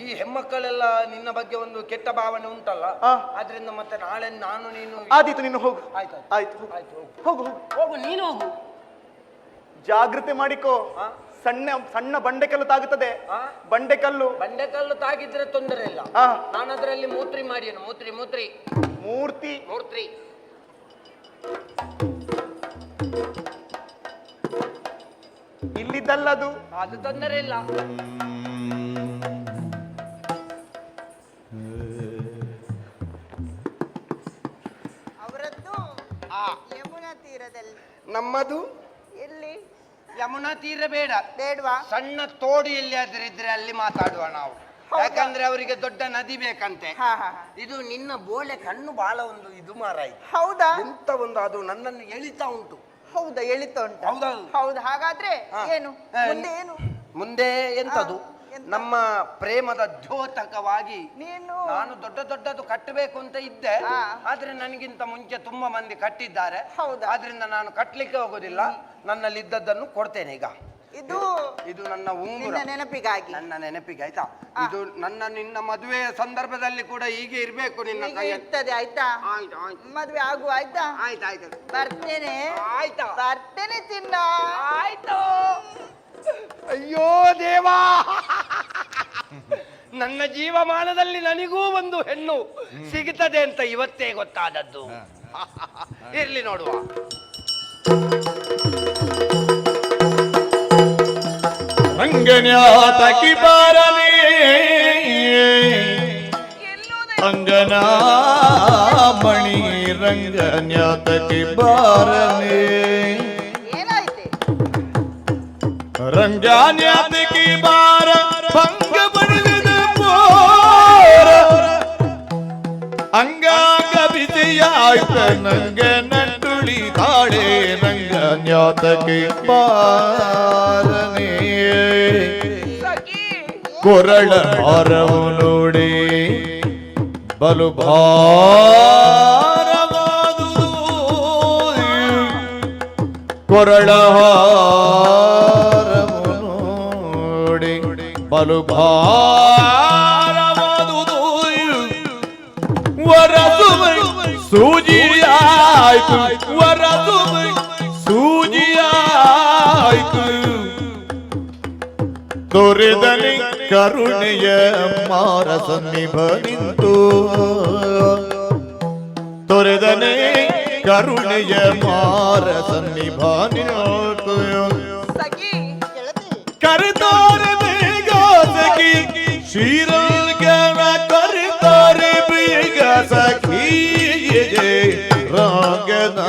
ಈ ಹೆಮ್ಮಕ್ಕಳೆಲ್ಲ ನಿನ್ನ ಬಗ್ಗೆ ಒಂದು ಕೆಟ್ಟ ಭಾವನೆ ಉಂಟಲ್ಲ, ಆ. ಆದ್ರಿಂದ ಮತ್ತೆ ನಾಳೆ ನಾನು ನೀನು. ಆದೀತು, ನೀನು ಹೋಗು. ಆಯ್ತು ಆಯ್ತು, ಆಯ್ತು, ಹೋಗು ಹೋಗು ಹೋಗು. ಹೋಗು, ನೀನು ಹೋಗು. ಜಾಗ್ರತೆ ಮಾಡಿಕೋ, ಸಣ್ಣ ಸಣ್ಣ ಬಂಡೆಕಲ್ಲು ತಾಗುತ್ತದೆ. ಬಂಡೆಕಲ್ಲು ಬಂಡೆಕಲ್ಲು ತಾಗಿದ್ರೆ ತೊಂದರೆ ಇಲ್ಲ. ಆ, ನಾನು ಅದರಲ್ಲಿ ಮೂತ್ರಿ ಮಾಡಿಯನು. ಮೂತ್ರಿ ಮೂತ್ರಿ ಮೂರ್ತಿ ಮೂತ್ರಿ ಇಲ್ಲಿದ್ದಲ್ಲದು. ಅದು ತೊಂದರೆ ಇಲ್ಲ. ಅವರದ್ದು ಯಮುನಾ ತೀರದಲ್ಲಿ. ನಮ್ಮದು ಎಲ್ಲಿ? ಯಮುನಾ ತೀರ ಬೇಡ, ಬೇಡ್ವಾ? ಸಣ್ಣ ತೋಡು ಎಲ್ಲಿಯಾದ್ರೂ ಇದ್ರೆ ಅಲ್ಲಿ ಮಾತಾಡುವ ನಾವು. ಯಾಕಂದ್ರೆ ಅವರಿಗೆ ದೊಡ್ಡ ನದಿ ಬೇಕಂತೆ. ಹಾ ಹಾ ಹಾ. ಇದು ನಿನ್ನ ಬೋಳೆ ಕಣ್ಣು ಬಹಳ ಒಂದು ಇದು ಮಾರಾಯ್ತು. ಹೌದಾ? ಎಂತ ಒಂದು ಅದು ನನ್ನನ್ನು ಎಳಿತಾ ಉಂಟು. ಹೌದಾ, ಎಳಿತಾ ಉಂಟು. ಹೌದೌದು. ಹೌದು. ಹಾಗಾದ್ರೆ ಹಾ. ಏನು ಮುಂದೆ ಏನು? ಮುಂದೆ ಎಂತದು? ಎಂತ? ನಮ್ಮ ಪ್ರೇಮದ ದ್ಯೋತಕವಾಗಿ ನೀನು ನಾನು ದೊಡ್ಡ ದೊಡ್ಡದು ಕಟ್ಟಬೇಕು ಅಂತ ಇದ್ದೆ. ಹಾ. ಆದ್ರೆ ನನಗಿಂತ ಮುಂಚೆ ತುಂಬಾ ಮಂದಿ ಕಟ್ಟಿದ್ದಾರೆ. ಹೌದಾ? ಆದ್ರಿಂದ ನಾನು ಕಟ್ಲಿಕ್ಕೆ ಹೋಗೋದಿಲ್ಲ. ನನ್ನಲ್ಲಿ ಇದ್ದದ್ದನ್ನು ಕೊಡ್ತೇನೆ. ಈಗ ಇದು ಇದು ನನ್ನ ಉಂಗುರ, ನಿನ್ನ ನೆನಪಿಗಾಗಿ. ನನ್ನ ನೆನಪಿಗೆ. ಆಯ್ತಾ? ಇದು ನಿನ್ನ ಮದುವೆಯ ಸಂದರ್ಭದಲ್ಲಿ ಕೂಡ ಹೀಗೆ ಇರ್ಬೇಕು ನಿನ್ನ ಹೀಗೆ ಕೈ. ಇರ್ತದೆ. ಆಯ್ತಾ? ಆಯ್ತು ಆಯ್ತು ಮದ್ವೆ ಆಗುವ. ಆಯ್ತಾ? ಆಯ್ತು ಆಯ್ತು ಬರ್ತೇನೆ. ಆಯ್ತಾ? ಬರ್ತೇನೆ ಚಿನ್ನ. ಆಯ್ತು. ಅಯ್ಯೋ ದೇವಾ, ನನ್ನ ಜೀವಮಾನದಲ್ಲಿ ನನಗೂ ಒಂದು ಹೆಣ್ಣು ಸಿಗುತ್ತದೆ ಅಂತ ಇವತ್ತೇ ಗೊತ್ತಾದದ್ದು. ಇರ್ಲಿ ನೋಡುವ. ರಂಗನ್ಯಾತಕಿ ಬಾರನೆ ಅಂಗನಾ ಮಣಿ ರಂಗನ್ಯಾತಕಿ ಬಾರನೆ ಏನಾಯ್ತೆ? ರಂಗನ್ಯಾತಕಿ ಬಾರ ಭಂಗ ಬಡಿದ ಪೋರ ಅಂಗಾಂಗ ಬಿಸಿಯಾಯ್ತ ನಂಗ ನಟುಳಿ ತಾಳೆ ರಂಗನ್ಯಾತಕಿ ಬಾರನೆ ಕೊರಳ ಹಾರವು ನೋಡಿ ಬಲು ಭಾರವಾದುದು ಕೊರಳ ಹಾರವು ನೋಡಿ ಬಲು ಭಾರವಾದುದು ವರದುಮೈ ಸೂಜಿಯಾಯ್ತು ವರದುಮೈ ಸೂಜಿಯಾಯ್ತು ತೊರೆದನೆ ಕರುಣೆಯ ಮಾರ ಸನ್ನಿಭ ನಿಂತು ತೊರೆದನೆ ಕರುಣೆಯ ಮಾರ ಸನ್ನಿಭ ನಿಂತು ಸಖಿ ಗೆಳತಿ. ಕರೆತಾರೆ ಬೇಗ ಸಖಿ ಶ್ರೀರಂಗನ ಕರೆತಾರೆ ಬೇಗ ಸಖಿ ರಂಗನ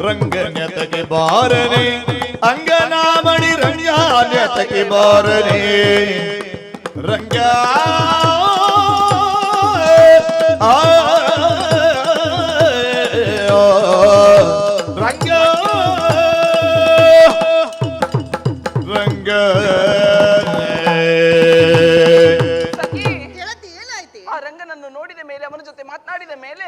ರಂಗನ್ಯತಗೆ ಬಾರನೆ ಅಂಗನಾಮಣಿ ರಂಗಾನ್ಯತಗೆ ಬಾರನೆ ರಂಗ ರಂಗ ರಂಗ ಸಖಿ ಗೆಳತಿ ಏನಾಯ್ತೆ? ಆ ರಂಗನನ್ನು ನೋಡಿದ ಮೇಲೆ, ಅವನ ಜೊತೆ ಮಾತನಾಡಿದ ಮೇಲೆ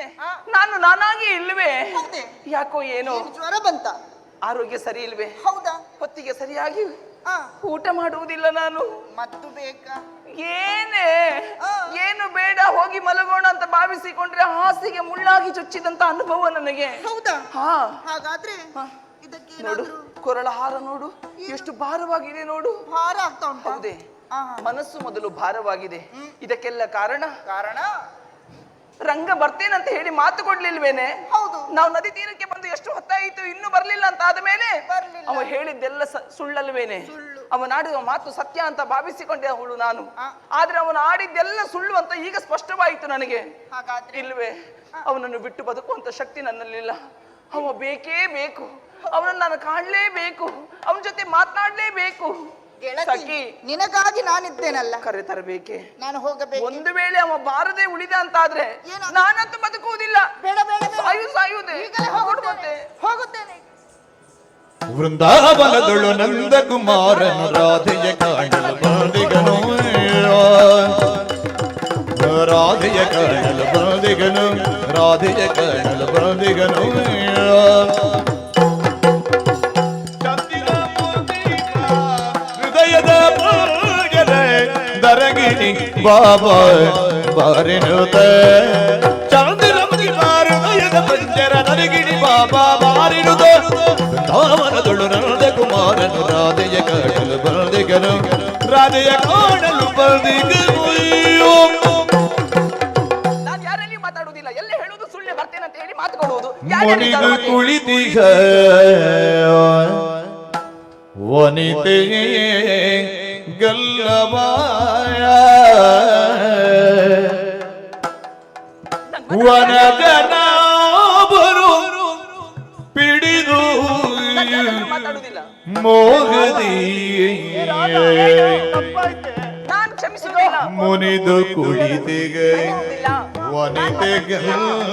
ನಾನು ನಾನಾಗಿ ಇಲ್ವೇ? ಹೌದೇ? ಯಾಕೋ ಏನೋ ಏನ್ ಜ್ವರ ಬಂತ? ಆರೋಗ್ಯ ಸರಿ ಇಲ್ವೇ? ಹೌದಾ? ಹೊತ್ತಿಗೆ ಸರಿಯಾಗಿ ಆ, ಊಟ ಮಾಡುವುದಿಲ್ಲ ನಾನು. ಮದ್ದು ಬೇಕಾ? ಏನೇ ಏನು ಬೇಡ, ಹೋಗಿ ಮಲಗೋಣ ಅಂತ ಭಾವಿಸಿಕೊಂಡ್ರೆ ಹಾಸಿಗೆ ಮುಳ್ಳಾಗಿ ಚುಚ್ಚಿದಂತ ಅನುಭವ ನನಗೆ. ಹೌದಾ? ಹಾ, ಹಾಗಾದ್ರೆ ಹಾ. ಇದಕ್ಕೆ ನೋಡು, ಏನಾದ್ರೂ ಕೊರಳ ಹಾರ ನೋಡು, ಎಷ್ಟು ಭಾರವಾಗಿದೆ ನೋಡು. ಭಾರ ಆಗ್ತಾ ಉಂಟಾ? ಹೌದೇ? ಆಹಾ. ಮನಸ್ಸು ಮೊದಲು ಭಾರವಾಗಿದೆ. ಇದಕ್ಕೆಲ್ಲ ಕಾರಣ ಕಾರಣ? ರಂಗ ಬರ್ತೇನಂತ ಹೇಳಿ ಮಾತು ಕೊಡ್ಲಿಲ್ವೇನೆ? ಹೌದು. ನಾವು ನದಿ ತೀರಕ್ಕೆ ಬಂದು ಎಷ್ಟು ಹೊತ್ತಾಯಿತು, ಇನ್ನೂ ಬರ್ಲಿಲ್ಲ ಅಂತ ಆದ ಮೇಲೆ ಬರ್ಲಿಲ್ಲ. ಅವ ಹೇಳಿದ್ದೆಲ್ಲ ಸುಳ್ಳಲ್ವೇನೆ? ಸುಳ್ಳು. ಅವನಾಡಿದ ಮಾತು ಸತ್ಯ ಅಂತ ಭಾವಿಸಿಕೊಂಡೆ ಅವಳು ನಾನು. ಆ. ಆದ್ರೆ ಅವನು ಆಡಿದ್ದೆಲ್ಲ ಸುಳ್ಳು ಅಂತ ಈಗ ಸ್ಪಷ್ಟವಾಯಿತು ನನಗೆ. ಹಾಗಾದ್ರೆ ಇಲ್ವೇ? ಅವನನ್ನು ಬಿಟ್ಟು ಬದುಕುವಂತ ಶಕ್ತಿ ನನ್ನಲ್ಲಿಲ್ಲ. ಅವ ಬೇಕೇ ಬೇಕು, ಅವನನ್ನು ನಾನು ಕಾಣಲೇಬೇಕು, ಅವನ ಜೊತೆ ಮಾತನಾಡ್ಲೇಬೇಕು. ಗೆಳತಿ, ಸಖಿ, ನಿನಗಾಗಿ ನಾನಿದ್ದೇನಲ್ಲ, ಕರೆ ತರಬೇಕೆ? ನಾನು ಹೋಗಬೇಕು. ಒಂದು ವೇಳೆ ಅವ ಬಾರದೆ ಉಳಿದ ಅಂತಾದ್ರೆ ಏನಾಗುತ್ತೆ? ನಾನಂತೂ ಬದುಕುವುದಿಲ್ಲ. ಬೇಡ ಬೇಡ ಬೇಡ. ಸಾಯುವುದೇ. ಈಗಲೇ ಹೋಗುತ್ತೇನೆ. ಹೋಗುತ್ತೇನೆ. ವೃಂದಾವನದೊಳು ನಂದ ಕುಮಾರನು ರಾಧೆಯ ಕಾಣಲು ಬಂದಿಗನು ರಾಧೆಯ ಕಾಣಲು ಬಂದಿಗನು ರಾಧೆಯ ಕಾಣಲು ಬಂದಿಗನು ಹೃದಯದ ದರಗಿಣಿ ಬಾಬಾ ಬಾರಿನುತ ಚಾಂದಿರಮುಗಿ ಬಾರುದಯದ ಪಂಜರ ನರಗಿಣಿ ಬಾಬಾ ಬಾರಿನುತ ವೃಂದಾವನದೊಳು ಬೇಗನು ರಾಧೆಯ ಕಾಣಲು ಬಂದಿಗನು ನಾನು ಯಾರಲ್ಲಿ ಮಾತಾಡುವುದಿಲ್ಲ, ಎಲ್ಲಿ ಹೇಳುವುದು ಸುಳ್ಳೆ ಬರ್ತೇನೆ ಅಂತ ಹೇಳಿ ಮಾತು ಕೊಡುವುದು. ಮುನಿದು ಕುಳಿತಿಗ ವನಿತೆಯೇ ಗಲ್ಲವಾಯ ವನಜನ ಬರು ಪಿಡಿದು ಮಾತಾಡುವುದಿಲ್ಲ. ಮೋಗದಿ ನಾನು ಕ್ಷಮಿಸುವುದಿಲ್ಲ. ಮುನಿದು ಕುಳಿತಿಗೆ ವನಿತೆಗಲ್ಲವ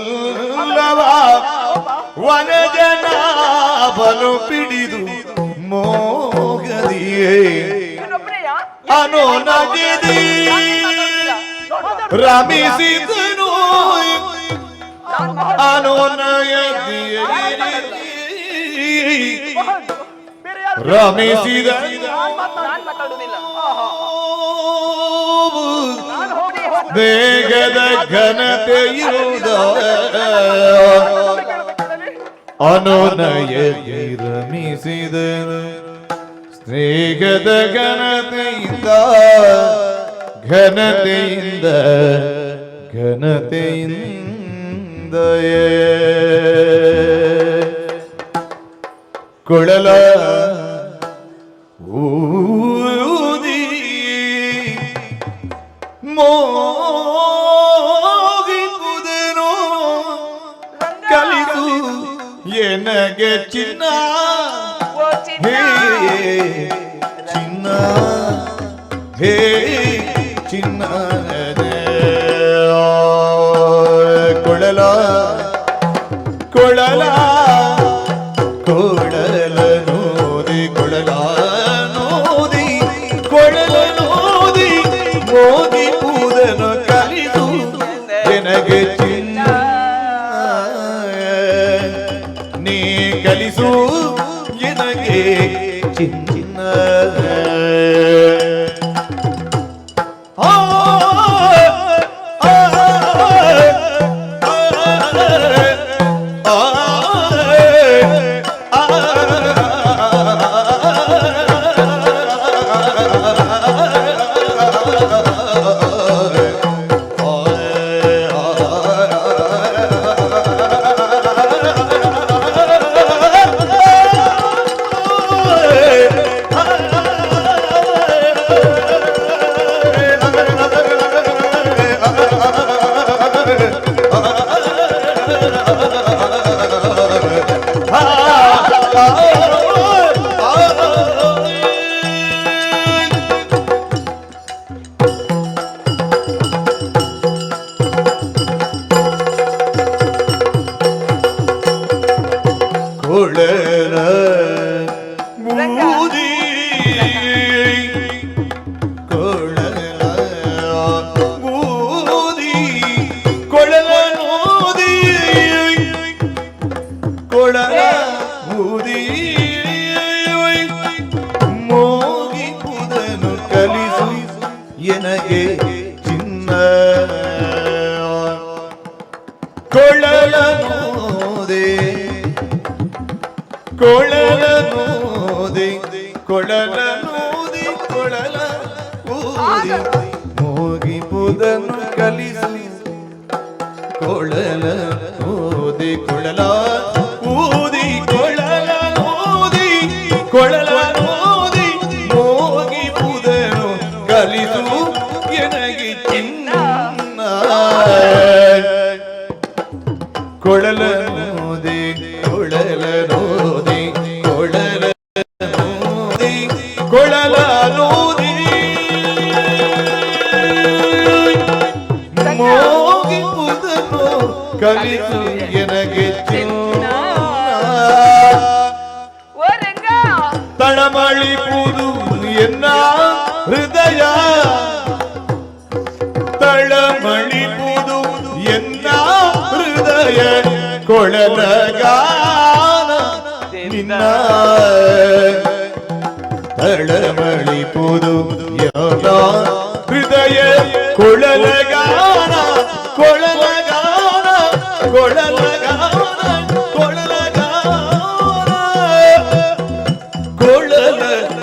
ವನಜನ ಬಲು ಪಿಡಿದು ಮೋಗದಿಯೇ ಇನ್ನೊಬ್ಬನೆಯಾ? ಅನೋ ನಗೆದಿ ರಮಿಸಿದನು ಅನೋ ನಯದಿಯೇ ರಮಿಸಿದನು ನಾನು ಮಾತಾಡುವುದಿಲ್ಲ. ಬೇಗದ ಘನತೆಯುದ ಅನುನಯದಿ ರಮಿಸಿದನು ಸ್ನೇಹದ ಘನತೆಯಿಂದ ಘನತೆಯಿಂದ ಘನತೆಯಿಂದ ಕೊಳಲ ಊದಿ ಮೋಗಿಪುದೆನೋ ಕಲಿತು ಎನಗೆ ಚಿನ್ನ ಓ ಚಿನ್ನ. ಹೇ ಚಿನ್ನ ಹೇ ಚಿನ್ನ ಕೊಳಲ ಕೊಳಲ ಕೊಳಲ ನೋದಿ ಕೊಳಲ ನೋದಿ ಕೊಳಲ ನೋದಿ ಮೋದಿ ಪೂದನು ಕಲಿತು ನನಗೆ ಚಿನ್ನ ನೀ ಕಲಿಸು ನನಗೆ ಚಿನ್ನ ಕೊಳಲ ಮೂದಿ ಕೊಳಲ ಮೂದಿ ಕೊಳಲ ನೋದಿ ಕೊಳಲ ಮೂದಿ ಮೋಗಿ ಪುದನು ಕಲಿಸು ಎನಗೆ ಚಿನ್ನ ಕೊಳಲ ನೋದೆ ಕೊಳಲ ನೋದಿ ಕೊಳಲ ನೋದಿ ಕೊಳಲ ಊದಿ ಮೋಗಿ ಪುದನು ಕಲಿಸಿ ಕೊಳಲ ಓದಿ ಕೊಳಲ ಊದಿ ಕೊಳಲ ಓದಿ ಕೊಳಲ ಓದಿ ಮೋಗಿ ಪುದನು ಕಲಿಸು ಎನಗೆ ಚಿನ್ನ ಕೊಳಲ ನೋದಿ ಕೊಳಲ ನೋದಿ ಕೊಳಲ ನೋದಿ ಕೊಳಲ ನೋದಿ ಮೋಗಿ ಪುದನು ಕಲಿಸು ಎನಗೆ ಚಿನ್ನ ಓ ರಂಗ. ತಳಮಳಿ ಪುದು ಎನ್ನ ಹೃದಯ ತಳಮಳಿ ಪುದು ಎನ್ನ ಹೃದಯ ಕೊಳಲ ಗಾನ ನಿನ್ನ ತಳಮಳಿ ಪುದು ಎನ್ನ ಹೃದಯ ಕೊಳಲ ಗಾನ ಕೊಳಲ ಗಾನ ಕೊಳಲ ಗಾನ ಕೊಳಲ ಗಾನ ಕೊಳಲ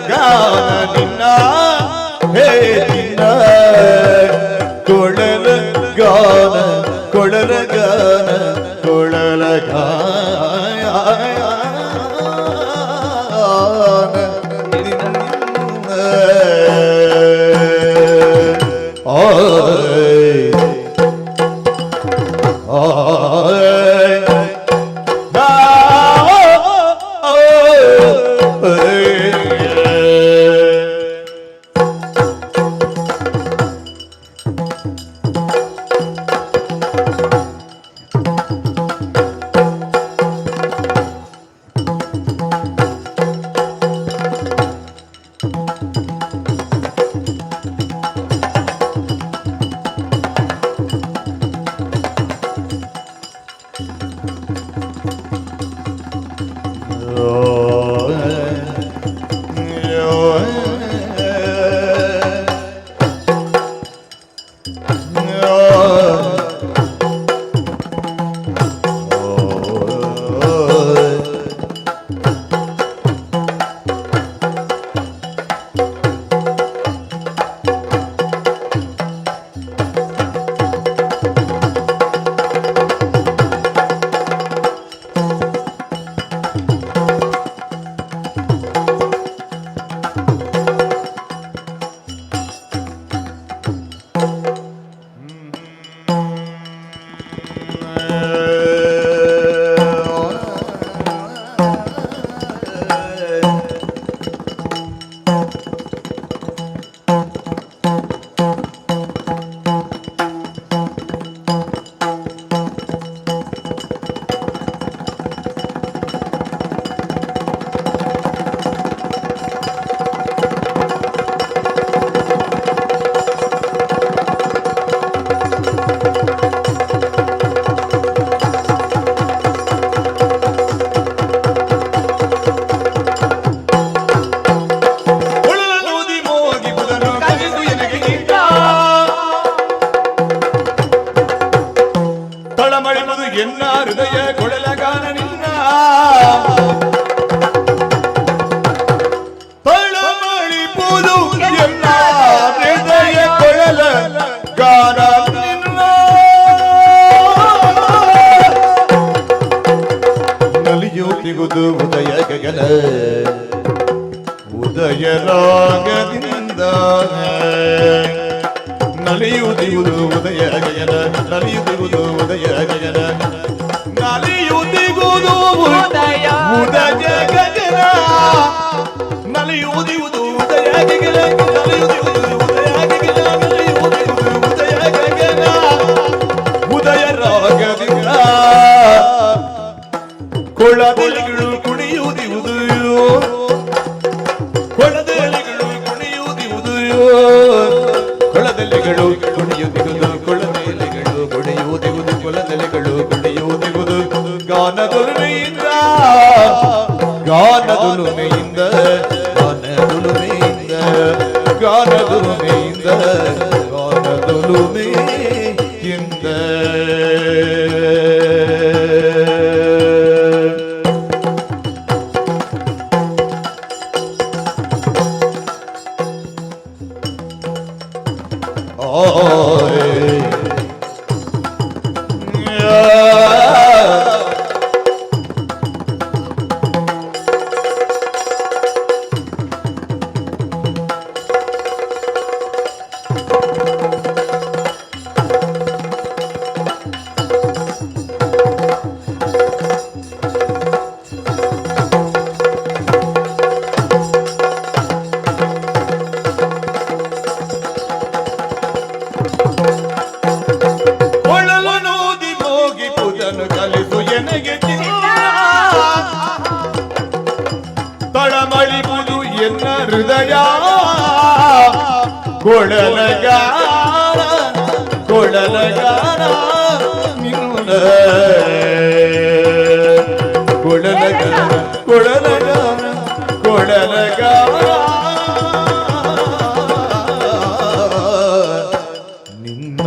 ಗಾನ ನಿನ್ನ ಎನ್ನ ಹೃದಯ ಕೊಳಲಗಾನ ನಿನ್ನ ತಳಮಳಿಪುದು ಎನ್ನ ಹೃದಯ ಕೊಳಲ ಗಾನ ನಿನ್ನ ನಲಿಯುತ್ತಿಗುದು ಉದಯ ಗಗನ ಉದಯ ರಾಗದಿಂದ ನಲಿಯುತ್ತಿಗುದು ಉದಯ ಗಗನ ನಲಿಯುತ್ತಿಗುದು ಉದಯ ಗಗನ ನಲಿಯುತ್ತಿಗುದು ಉದಯ ಉದಯ ಗಗನ ನಲಿಯುತ್ತಿಗುದು ಉದಯ ಗಗನ ನಲಿಯುತ್ತಿಗುದು ಉದಯ ಗಗನ ನಲಿಯುತ್ತಿಗುದು ಉದಯ ಗಗನ ಉದಯ ರಾಗದಿಂದ ಕೊಳದಲಿಗಳು ಕುಣಿಯುವುದಿವುದು ಕೊಳದಲಿಗಳು ಕುಣಿಯುವುದಿವುದು ಕೊಳದಲಿಗಳು ಕುಣಿಯುವುದಿಗುದು ಕೊಳದಲಿಗಳು ಕುಣಿಯುವುದಿಗುದು ಕೊಳದಲಿಗಳು ಕುಣಿಯುವುದಿಗುದು ಗಾನದುಲುಮೆಯಿಂದ ಗಾನದುಲುಮೆಯಿಂದ ಗಾನದುಲುಮೆಯಿಂದ ಗಾನದುಲುಮೆಯಿಂದ ಕಲಿಸು ಎನಗೆ ತಳಮಳಿಬುದು ಎನ್ನ ಹೃದಯ ಕೊಳಲಗಾರ ಕೊಳಲಗಾರ ನಿನ್ನ ಕೊಳಲಗಾರ ಕೊಳಲಗಾರ ಕೊಳಲಗಾರ ನಿನ್ನ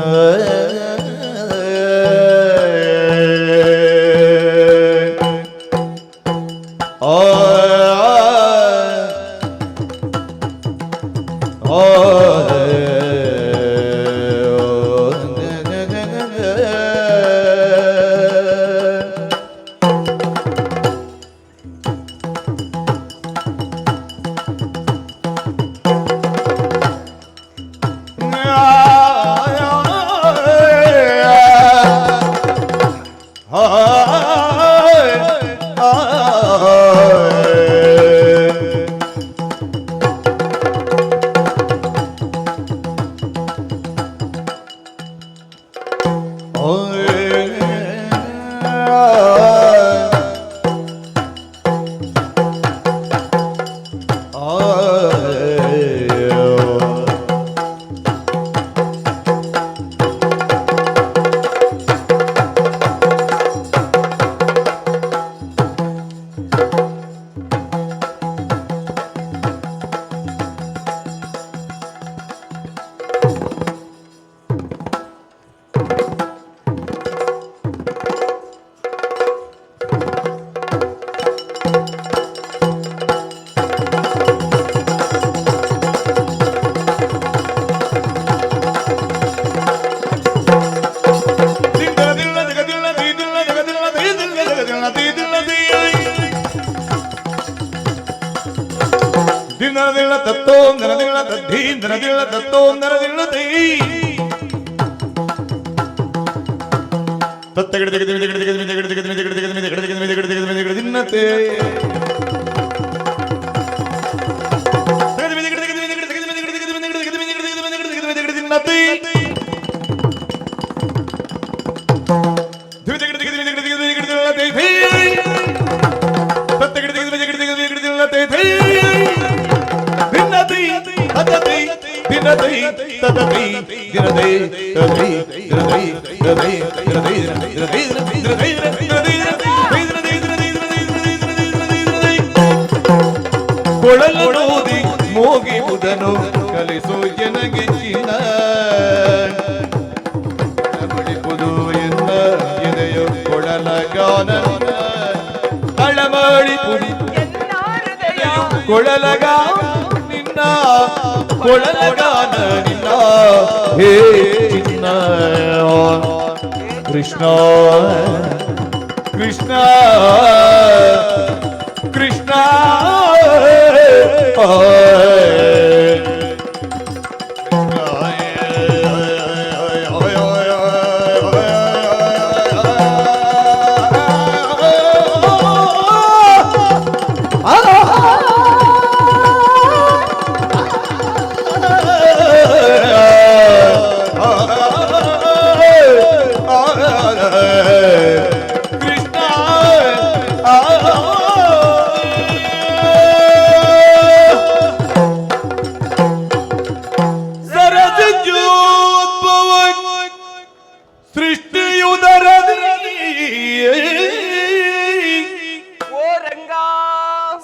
ದಿನದಿಲ್ಲ ತತ್ತೋಂ ದಿನದಿಲ್ಲ ತದ್ಧೀ ದಿನದಿಲ್ಲ ತತ್ತೋಂ ದಿನದಿಲ್ಲ ತೈ ದಿನ್ನತೆ ಕೊಳಲೋದಿ ಮೋಗಿಬುದನು ಕಲಿಸೋ ಜನಗೆ ಚಿನ್ನ ಬಡಿಪುದು ಎನ್ನ ಎದೆಯು ಕೊಳಲ ಗಾನ ತಳಮಳಿ ಪುಡಿ ಕೊಳಲಗ ನಿನ್ನ ಕೊಳಲಗಾನ ನಿನ್ನ ಹೇ ಚಿನ್ನ ಕೃಷ್ಣ ಕೃಷ್ಣ ಕೃಷ್ಣ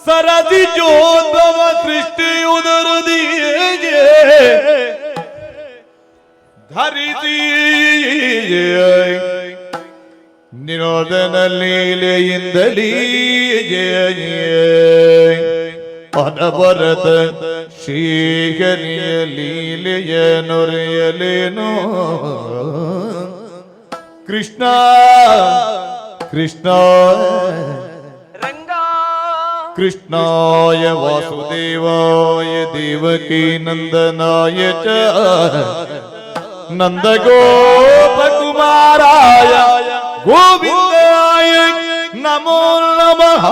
ಸರದಿ ಜೋದ್ಭವ ಸೃಷ್ಟಿಯುದರದಿ ಧರಿಸಿ ನಿರೋಧನ ಲೀಲೆಯಿಂದಲೀ ಅನವರತ ಶ್ರೀಹರಿಯ ಲೀಲೆಯ ನೊರೆಯಲೇನೋ ಕೃಷ್ಣ ಕೃಷ್ಣ ಕೃಷ್ಣಾಯ ವಾಸುದೇವಾಯ ದೇವಕೀ ನಂದನಾಯ ಚ ನಂದಗೋಪಕುಮಾರಾಯ ಗೋವಿಂದಾಯ ನಮೋ ನಮಃ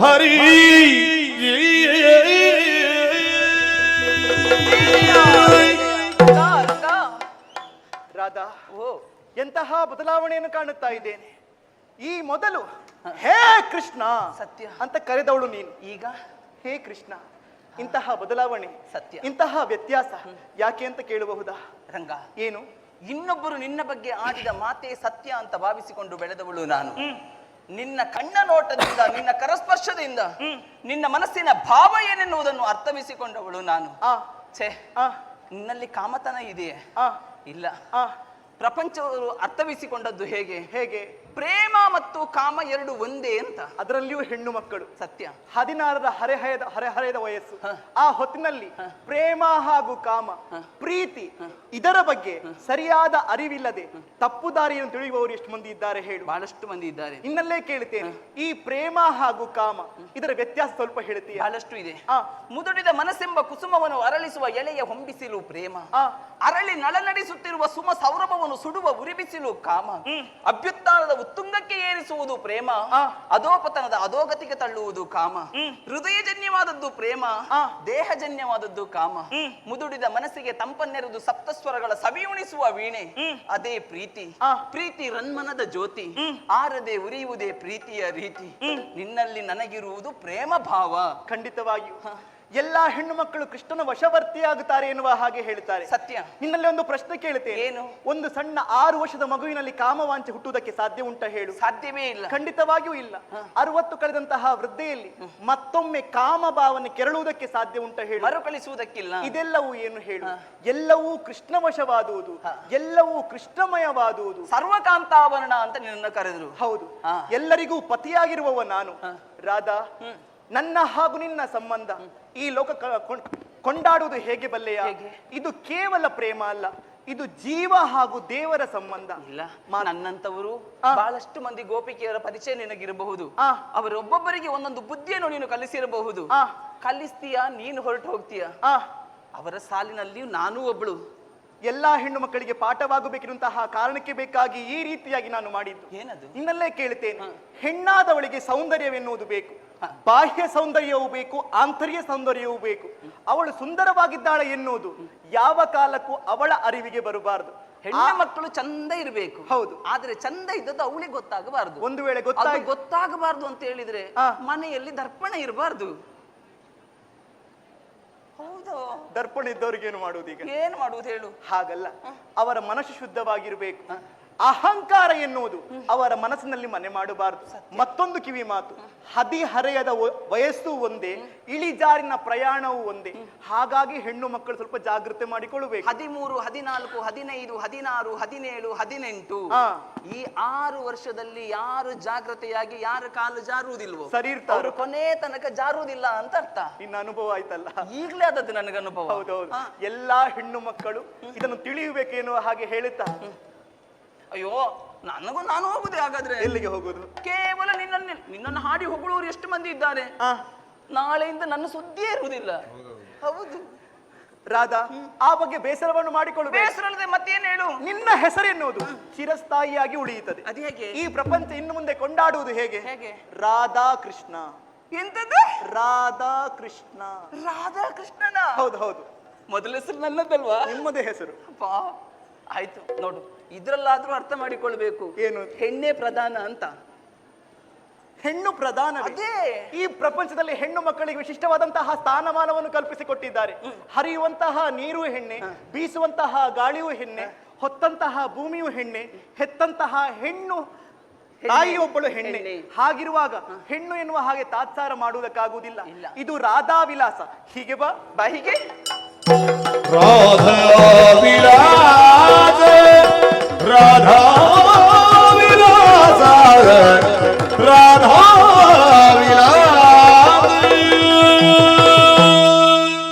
ಹರಿ ರಾಧಾ, ಎಂತಹ ಬದಲಾವಣೆಯನ್ನು ಕಾಣುತ್ತಾ ಇದ್ದೇನೆ. ಈ ಮೊದಲು ಹೇ ಕೃಷ್ಣ ಸತ್ಯ ಅಂತ ಕರೆದವಳು ನೀನು, ಈಗ ಹೇ ಕೃಷ್ಣ. ಇಂತಹ ಬದಲಾವಣೆ, ಸತ್ಯ, ಇಂತಹ ವ್ಯತ್ಯಾಸ ಯಾಕೆ ಅಂತ ಕೇಳಬಹುದಾ? ರಂಗ, ಏನು? ಇನ್ನೊಬ್ಬರು ನಿನ್ನ ಬಗ್ಗೆ ಆಡಿದ ಮಾತೇ ಸತ್ಯ ಅಂತ ಭಾವಿಸಿಕೊಂಡು ಬೆಳೆದವಳು ನಾನು. ನಿನ್ನ ಕಣ್ಣ ನೋಟದಿಂದ, ನಿನ್ನ ಕರಸ್ಪರ್ಶದಿಂದ ನಿನ್ನ ಮನಸ್ಸಿನ ಭಾವ ಏನೆನ್ನುವುದನ್ನು ಅರ್ಥವಿಸಿಕೊಂಡವಳು ನಾನು. ಛೇ, ನಿನ್ನಲ್ಲಿ ಕಾಮತನ ಇದೆಯೇ? ಇಲ್ಲ. ಪ್ರಪಂಚವರು ಅರ್ಥವಿಸಿಕೊಂಡದ್ದು ಹೇಗೆ? ಹೇಗೆ? ಪ್ರೇಮ ಮತ್ತು ಕಾಮ ಎರಡು ಒಂದೇ ಅಂತ. ಅದರಲ್ಲಿಯೂ ಹೆಣ್ಣು ಮಕ್ಕಳು. ಸತ್ಯ. 16ರ ಹರೆಹರೆಯದ ವಯಸ್ಸು. ಆ ಹೊತ್ತಿನಲ್ಲಿ ಪ್ರೇಮ ಹಾಗೂ ಕಾಮ, ಪ್ರೀತಿ ಇದರ ಬಗ್ಗೆ ಸರಿಯಾದ ಅರಿವಿಲ್ಲದೆ ತಪ್ಪು ದಾರಿಯನ್ನು ತಿಳಿಯುವವರು ಎಷ್ಟು ಮಂದಿ ಇದ್ದಾರೆ ಹೇಳು? ಬಹಳಷ್ಟು ಮಂದಿ ಇದ್ದಾರೆ. ಇನ್ನಲ್ಲೇ ಕೇಳುತ್ತೇನೆ, ಈ ಪ್ರೇಮ ಹಾಗೂ ಕಾಮ ಇದರ ವ್ಯತ್ಯಾಸ ಸ್ವಲ್ಪ ಹೇಳ್ತೀಯ? ಬಹಳಷ್ಟು ಇದೆ. ಮುದುಡಿದ ಮನಸ್ಸೆಂಬ ಕುಸುಮವನ್ನು ಅರಳಿಸುವ ಎಳೆಯ ಹೊಂಬಿಸಿಲು ಪ್ರೇಮ, ಅರಳಿ ನಳನಡಿಸುತ್ತಿರುವ ಸುಮ ಸೌರಭವನ್ನು ಸುಡುವ ಉರಿಬಿಸಿಲು ಕಾಮ, ಅಭ್ಯುತ್ಥಾನದ ಉತ್ತುಂಗಕ್ಕೆ ಏರಿಸುವುದು ಪ್ರೇಮ, ಅಧೋಪತನದ ಅಧೋಗತಿಗೆ ತಳ್ಳುವುದು ಕಾಮ. ಹೃದಯಜನ್ಯವಾದದ್ದು ಪ್ರೇಮ, ದೇಹಜನ್ಯವಾದದ್ದು ಕಾಮ. ಮುದುಡಿದ ಮನಸ್ಸಿಗೆ ತಂಪನ್ನೆರೆದು ಸಪ್ತಸ್ವರಗಳ ಸವಿಯುಣಿಸುವ ವೀಣೆ ಅದೇ ಪ್ರೀತಿ. ಪ್ರೀತಿ ರನ್ಮನದ ಜ್ಯೋತಿ, ಆರದೆ ಉರಿಯುವುದೇ ಪ್ರೀತಿಯ ರೀತಿ. ನಿನ್ನಲ್ಲಿ ನನಗಿರುವುದು ಪ್ರೇಮ ಭಾವ. ಖಂಡಿತವಾಗಿಯೂ ಎಲ್ಲಾ ಹೆಣ್ಣು ಮಕ್ಕಳು ಕೃಷ್ಣನ ವಶವರ್ತಿಯಾಗುತ್ತಾರೆ ಎನ್ನುವ ಹಾಗೆ ಹೇಳ್ತಾರೆ. ಸತ್ಯ. ನಿನ್ನಲ್ಲಿ ಒಂದು ಪ್ರಶ್ನೆ ಕೇಳುತ್ತೇನೆ. ಏನು? ಒಂದು ಸಣ್ಣ 6 ವರ್ಷದ ಮಗುವಿನಲ್ಲಿ ಕಾಮವಾಂಚೆ ಹುಟ್ಟುವುದಕ್ಕೆ ಸಾಧ್ಯ ಉಂಟ ಹೇಳು? ಸಾಧ್ಯವೇ ಇಲ್ಲ. ಖಂಡಿತವಾಗಿಯೂ ಇಲ್ಲ. 60 ಕಳೆದಂತಹ ವೃದ್ಧೆಯಲ್ಲಿ ಮತ್ತೊಮ್ಮೆ ಕಾಮ ಭಾವನೆ ಕೆರಳುವುದಕ್ಕೆ ಸಾಧ್ಯ ಉಂಟ ಹೇಳು? ಮರುಕಳಿಸುವುದಕ್ಕಿಲ್ಲ. ಇದೆಲ್ಲವೂ ಏನು ಹೇಳು? ಎಲ್ಲವೂ ಕೃಷ್ಣ ವಶವಾದುವುದು, ಎಲ್ಲವೂ ಕೃಷ್ಣಮಯವಾದುವುದು. ಸರ್ವಕಾಂತಾವರಣ ಅಂತ ನಿನ್ನ ಕರೆದ್ರು. ಹೌದು. ಎಲ್ಲರಿಗೂ ಪತಿಯಾಗಿರುವವ ನಾನು. ರಾಧಾ, ನನ್ನ ಹಾಗೂ ನಿನ್ನ ಸಂಬಂಧ ಈ ಲೋಕ ಕೊಂಡಾಡುವುದು ಹೇಗೆ ಬಲ್ಲೆಯ? ಹೇಗೆ? ಇದು ಕೇವಲ ಪ್ರೇಮ ಅಲ್ಲ, ಇದು ಜೀವ ಹಾಗೂ ದೇವರ ಸಂಬಂಧ. ಇಲ್ಲ ನನ್ನಂತವರು ಬಹಳಷ್ಟು ಮಂದಿ ಗೋಪಿಕೆಯರ ಪರಿಚಯ ನಿನಗಿರಬಹುದು. ಆ. ಅವರೊಬ್ಬೊಬ್ಬರಿಗೆ ಒಂದೊಂದು ಬುದ್ಧಿಯನ್ನು ನೀನು ಕಲಿಸಿರಬಹುದು. ಆ. ಕಲಿಸ್ತೀಯ, ನೀನು ಹೊರಟು ಹೋಗ್ತೀಯ. ಆ ಅವರ ಸಾಲಿನಲ್ಲಿ ನಾನೂ ಒಬ್ಳು. ಎಲ್ಲಾ ಹೆಣ್ಣು ಮಕ್ಕಳಿಗೆ ಪಾಠವಾಗಬೇಕಿರುವಂತಹ ಕಾರಣಕ್ಕೆ ಬೇಕಾಗಿ ಈ ರೀತಿಯಾಗಿ ನಾನು ಮಾಡಿದ್ದು. ಏನದು? ಇನ್ನಲ್ಲೇ ಕೇಳ್ತೇನೆ, ಹೆಣ್ಣಾದವಳಿಗೆ ಸೌಂದರ್ಯವೆನ್ನುವುದು ಬೇಕು, ಬಾಹ್ಯ ಸೌಂದರ್ಯವೂ ಬೇಕು, ಆಂತರ್ಯ ಸೌಂದರ್ಯವೂ ಬೇಕು. ಅವಳು ಸುಂದರವಾಗಿದ್ದಾಳೆ ಎನ್ನುವುದು ಯಾವ ಕಾಲಕ್ಕೂ ಅವಳ ಅರಿವಿಗೆ ಬರಬಾರದು. ಹೆಣ್ಣು ಮಕ್ಕಳು ಚಂದ ಇರಬೇಕು. ಹೌದು. ಆದ್ರೆ ಚಂದ ಇದ್ದದ್ದು ಅವಳಿಗೆ ಗೊತ್ತಾಗಬಾರದು. ಒಂದು ವೇಳೆ ಗೊತ್ತಾಗಬಾರದು ಅಂತ ಹೇಳಿದ್ರೆ ಮನೆಯಲ್ಲಿ ದರ್ಪಣ ಇರಬಾರ್ದು. ಹೌದು. ದರ್ಪಣ ಇದ್ದವ್ರಿಗೆ ಏನು ಮಾಡುವುದು ಈಗ? ಏನ್ ಮಾಡುವುದು ಹೇಳು? ಹಾಗಲ್ಲ, ಅವರ ಮನಸ್ಸು ಶುದ್ಧವಾಗಿರಬೇಕು. ಅಹಂಕಾರ ಎನ್ನುವುದು ಅವರ ಮನಸ್ಸಿನಲ್ಲಿ ಮನೆ ಮಾಡಬಾರದು. ಮತ್ತೊಂದು ಕಿವಿ ಮಾತು, ಹದಿಹರೆಯದ ವಯಸ್ಸು ಒಂದೇ, ಇಳಿಜಾರಿನ ಪ್ರಯಾಣವೂ ಒಂದೇ. ಹಾಗಾಗಿ ಹೆಣ್ಣು ಮಕ್ಕಳು ಸ್ವಲ್ಪ ಜಾಗೃತಿ ಮಾಡಿಕೊಳ್ಳಬೇಕು. 13, 14, 15, 16, 17, 18 ಈ 6 ವರ್ಷದಲ್ಲಿ ಯಾರು ಜಾಗೃತೆಯಾಗಿ ಯಾರ ಕಾಲು ಜಾರುವುದಿಲ್ವೋ ಸರಿ ಇರ್ತಾರೆ, ಅವರು ಕೊನೆ ತನಕ ಜಾರುವುದಿಲ್ಲ ಅಂತ ಅರ್ಥ. ಇನ್ನು ಅನುಭವ ಆಯ್ತಲ್ಲ? ಈಗಲೇ ಆದದ್ದು ನನಗೆ ಅನುಭವ. ಹೌದೌದು. ಎಲ್ಲಾ ಹೆಣ್ಣು ಮಕ್ಕಳು ಇದನ್ನು ತಿಳಿಯಬೇಕೇನೋ ಹಾಗೆ ಹೇಳುತ್ತಾ, ಅಯ್ಯೋ ನಾನು ಹೋಗುದೇ ಹಾಗಾದ್ರೆ. ಎಲ್ಲಿಗೆ ಹೋಗುದು? ಕೇವಲ ನಿನ್ನನ್ನು ಹಾಡಿ ಹೊಗಳುವವರು ಎಷ್ಟು ಮಂದಿ ಇದ್ದಾರೆ. ನಾಳೆಯಿಂದ ನನ್ನ ಸುದ್ದಿಯೇ ಇರುವುದಿಲ್ಲ. ಹೌದು ರಾಧಾ, ಆ ಬಗ್ಗೆ ಬೇಸರವನ್ನು ಮಾಡಿಕೊಳ್ಳಬೇಕು. ಬೇಸರಲ್ಲದೆ ಮತ್ತೇನು ಹೇಳು? ನಿನ್ನ ಹೆಸರೆನ್ನುವುದು ಚಿರಸ್ಥಾಯಿಯಾಗಿ ಉಳಿಯುತ್ತದೆ. ಅದು ಹೇಗೆ? ಈ ಪ್ರಪಂಚ ಇನ್ನು ಮುಂದೆ ಕೊಂಡಾಡುವುದು ಹೇಗೆ? ಹೇಗೆ? ರಾಧಾ ಕೃಷ್ಣ. ಎಂತದ್ದು? ರಾಧಾ ಕೃಷ್ಣ. ರಾಧಾ ಕೃಷ್ಣನ? ಹೌದು ಹೌದು. ಮೊದಲ ಹೆಸರು ನನ್ನದಲ್ವಾ? ನಿಮ್ಮದೇ ಹೆಸರು. ಆಯ್ತು ನೋಡು, ಇದ್ರಲ್ಲಾದ್ರೂ ಅರ್ಥ ಮಾಡಿಕೊಳ್ಬೇಕು. ಏನು? ಹೆಣ್ಣೆ ಪ್ರಧಾನ ಅಂತ. ಹೆಣ್ಣು ಪ್ರಧಾನ. ಅದೇ ಈ ಪ್ರಪಂಚದಲ್ಲಿ ಹೆಣ್ಣು ಮಕ್ಕಳಿಗೆ ವಿಶಿಷ್ಟವಾದಂತಹ ಸ್ಥಾನಮಾನವನ್ನು ಕಲ್ಪಿಸಿಕೊಟ್ಟಿದ್ದಾರೆ. ಹರಿಯುವಂತಹ ನೀರು ಹೆಣ್ಣೆ, ಬೀಸುವಂತಹ ಗಾಳಿಯೂ ಹೆಣ್ಣೆ, ಹೊತ್ತಂತಹ ಭೂಮಿಯೂ ಹೆಣ್ಣೆ, ಹೆತ್ತಂತಹ ಹೆಣ್ಣು ತಾಯಿಯೊಬ್ಬಳು ಹೆಣ್ಣೆ. ಹಾಗಿರುವಾಗ ಹೆಣ್ಣು ಎನ್ನುವ ಹಾಗೆ ತಾತ್ಸಾರ ಮಾಡುವುದಕ್ಕಾಗುವುದಿಲ್ಲ. ಇದು ರಾಧಾ ವಿಲಾಸ. ಹೀಗೆ ಬಾ ಹೀಗೆ ರಾಧಾ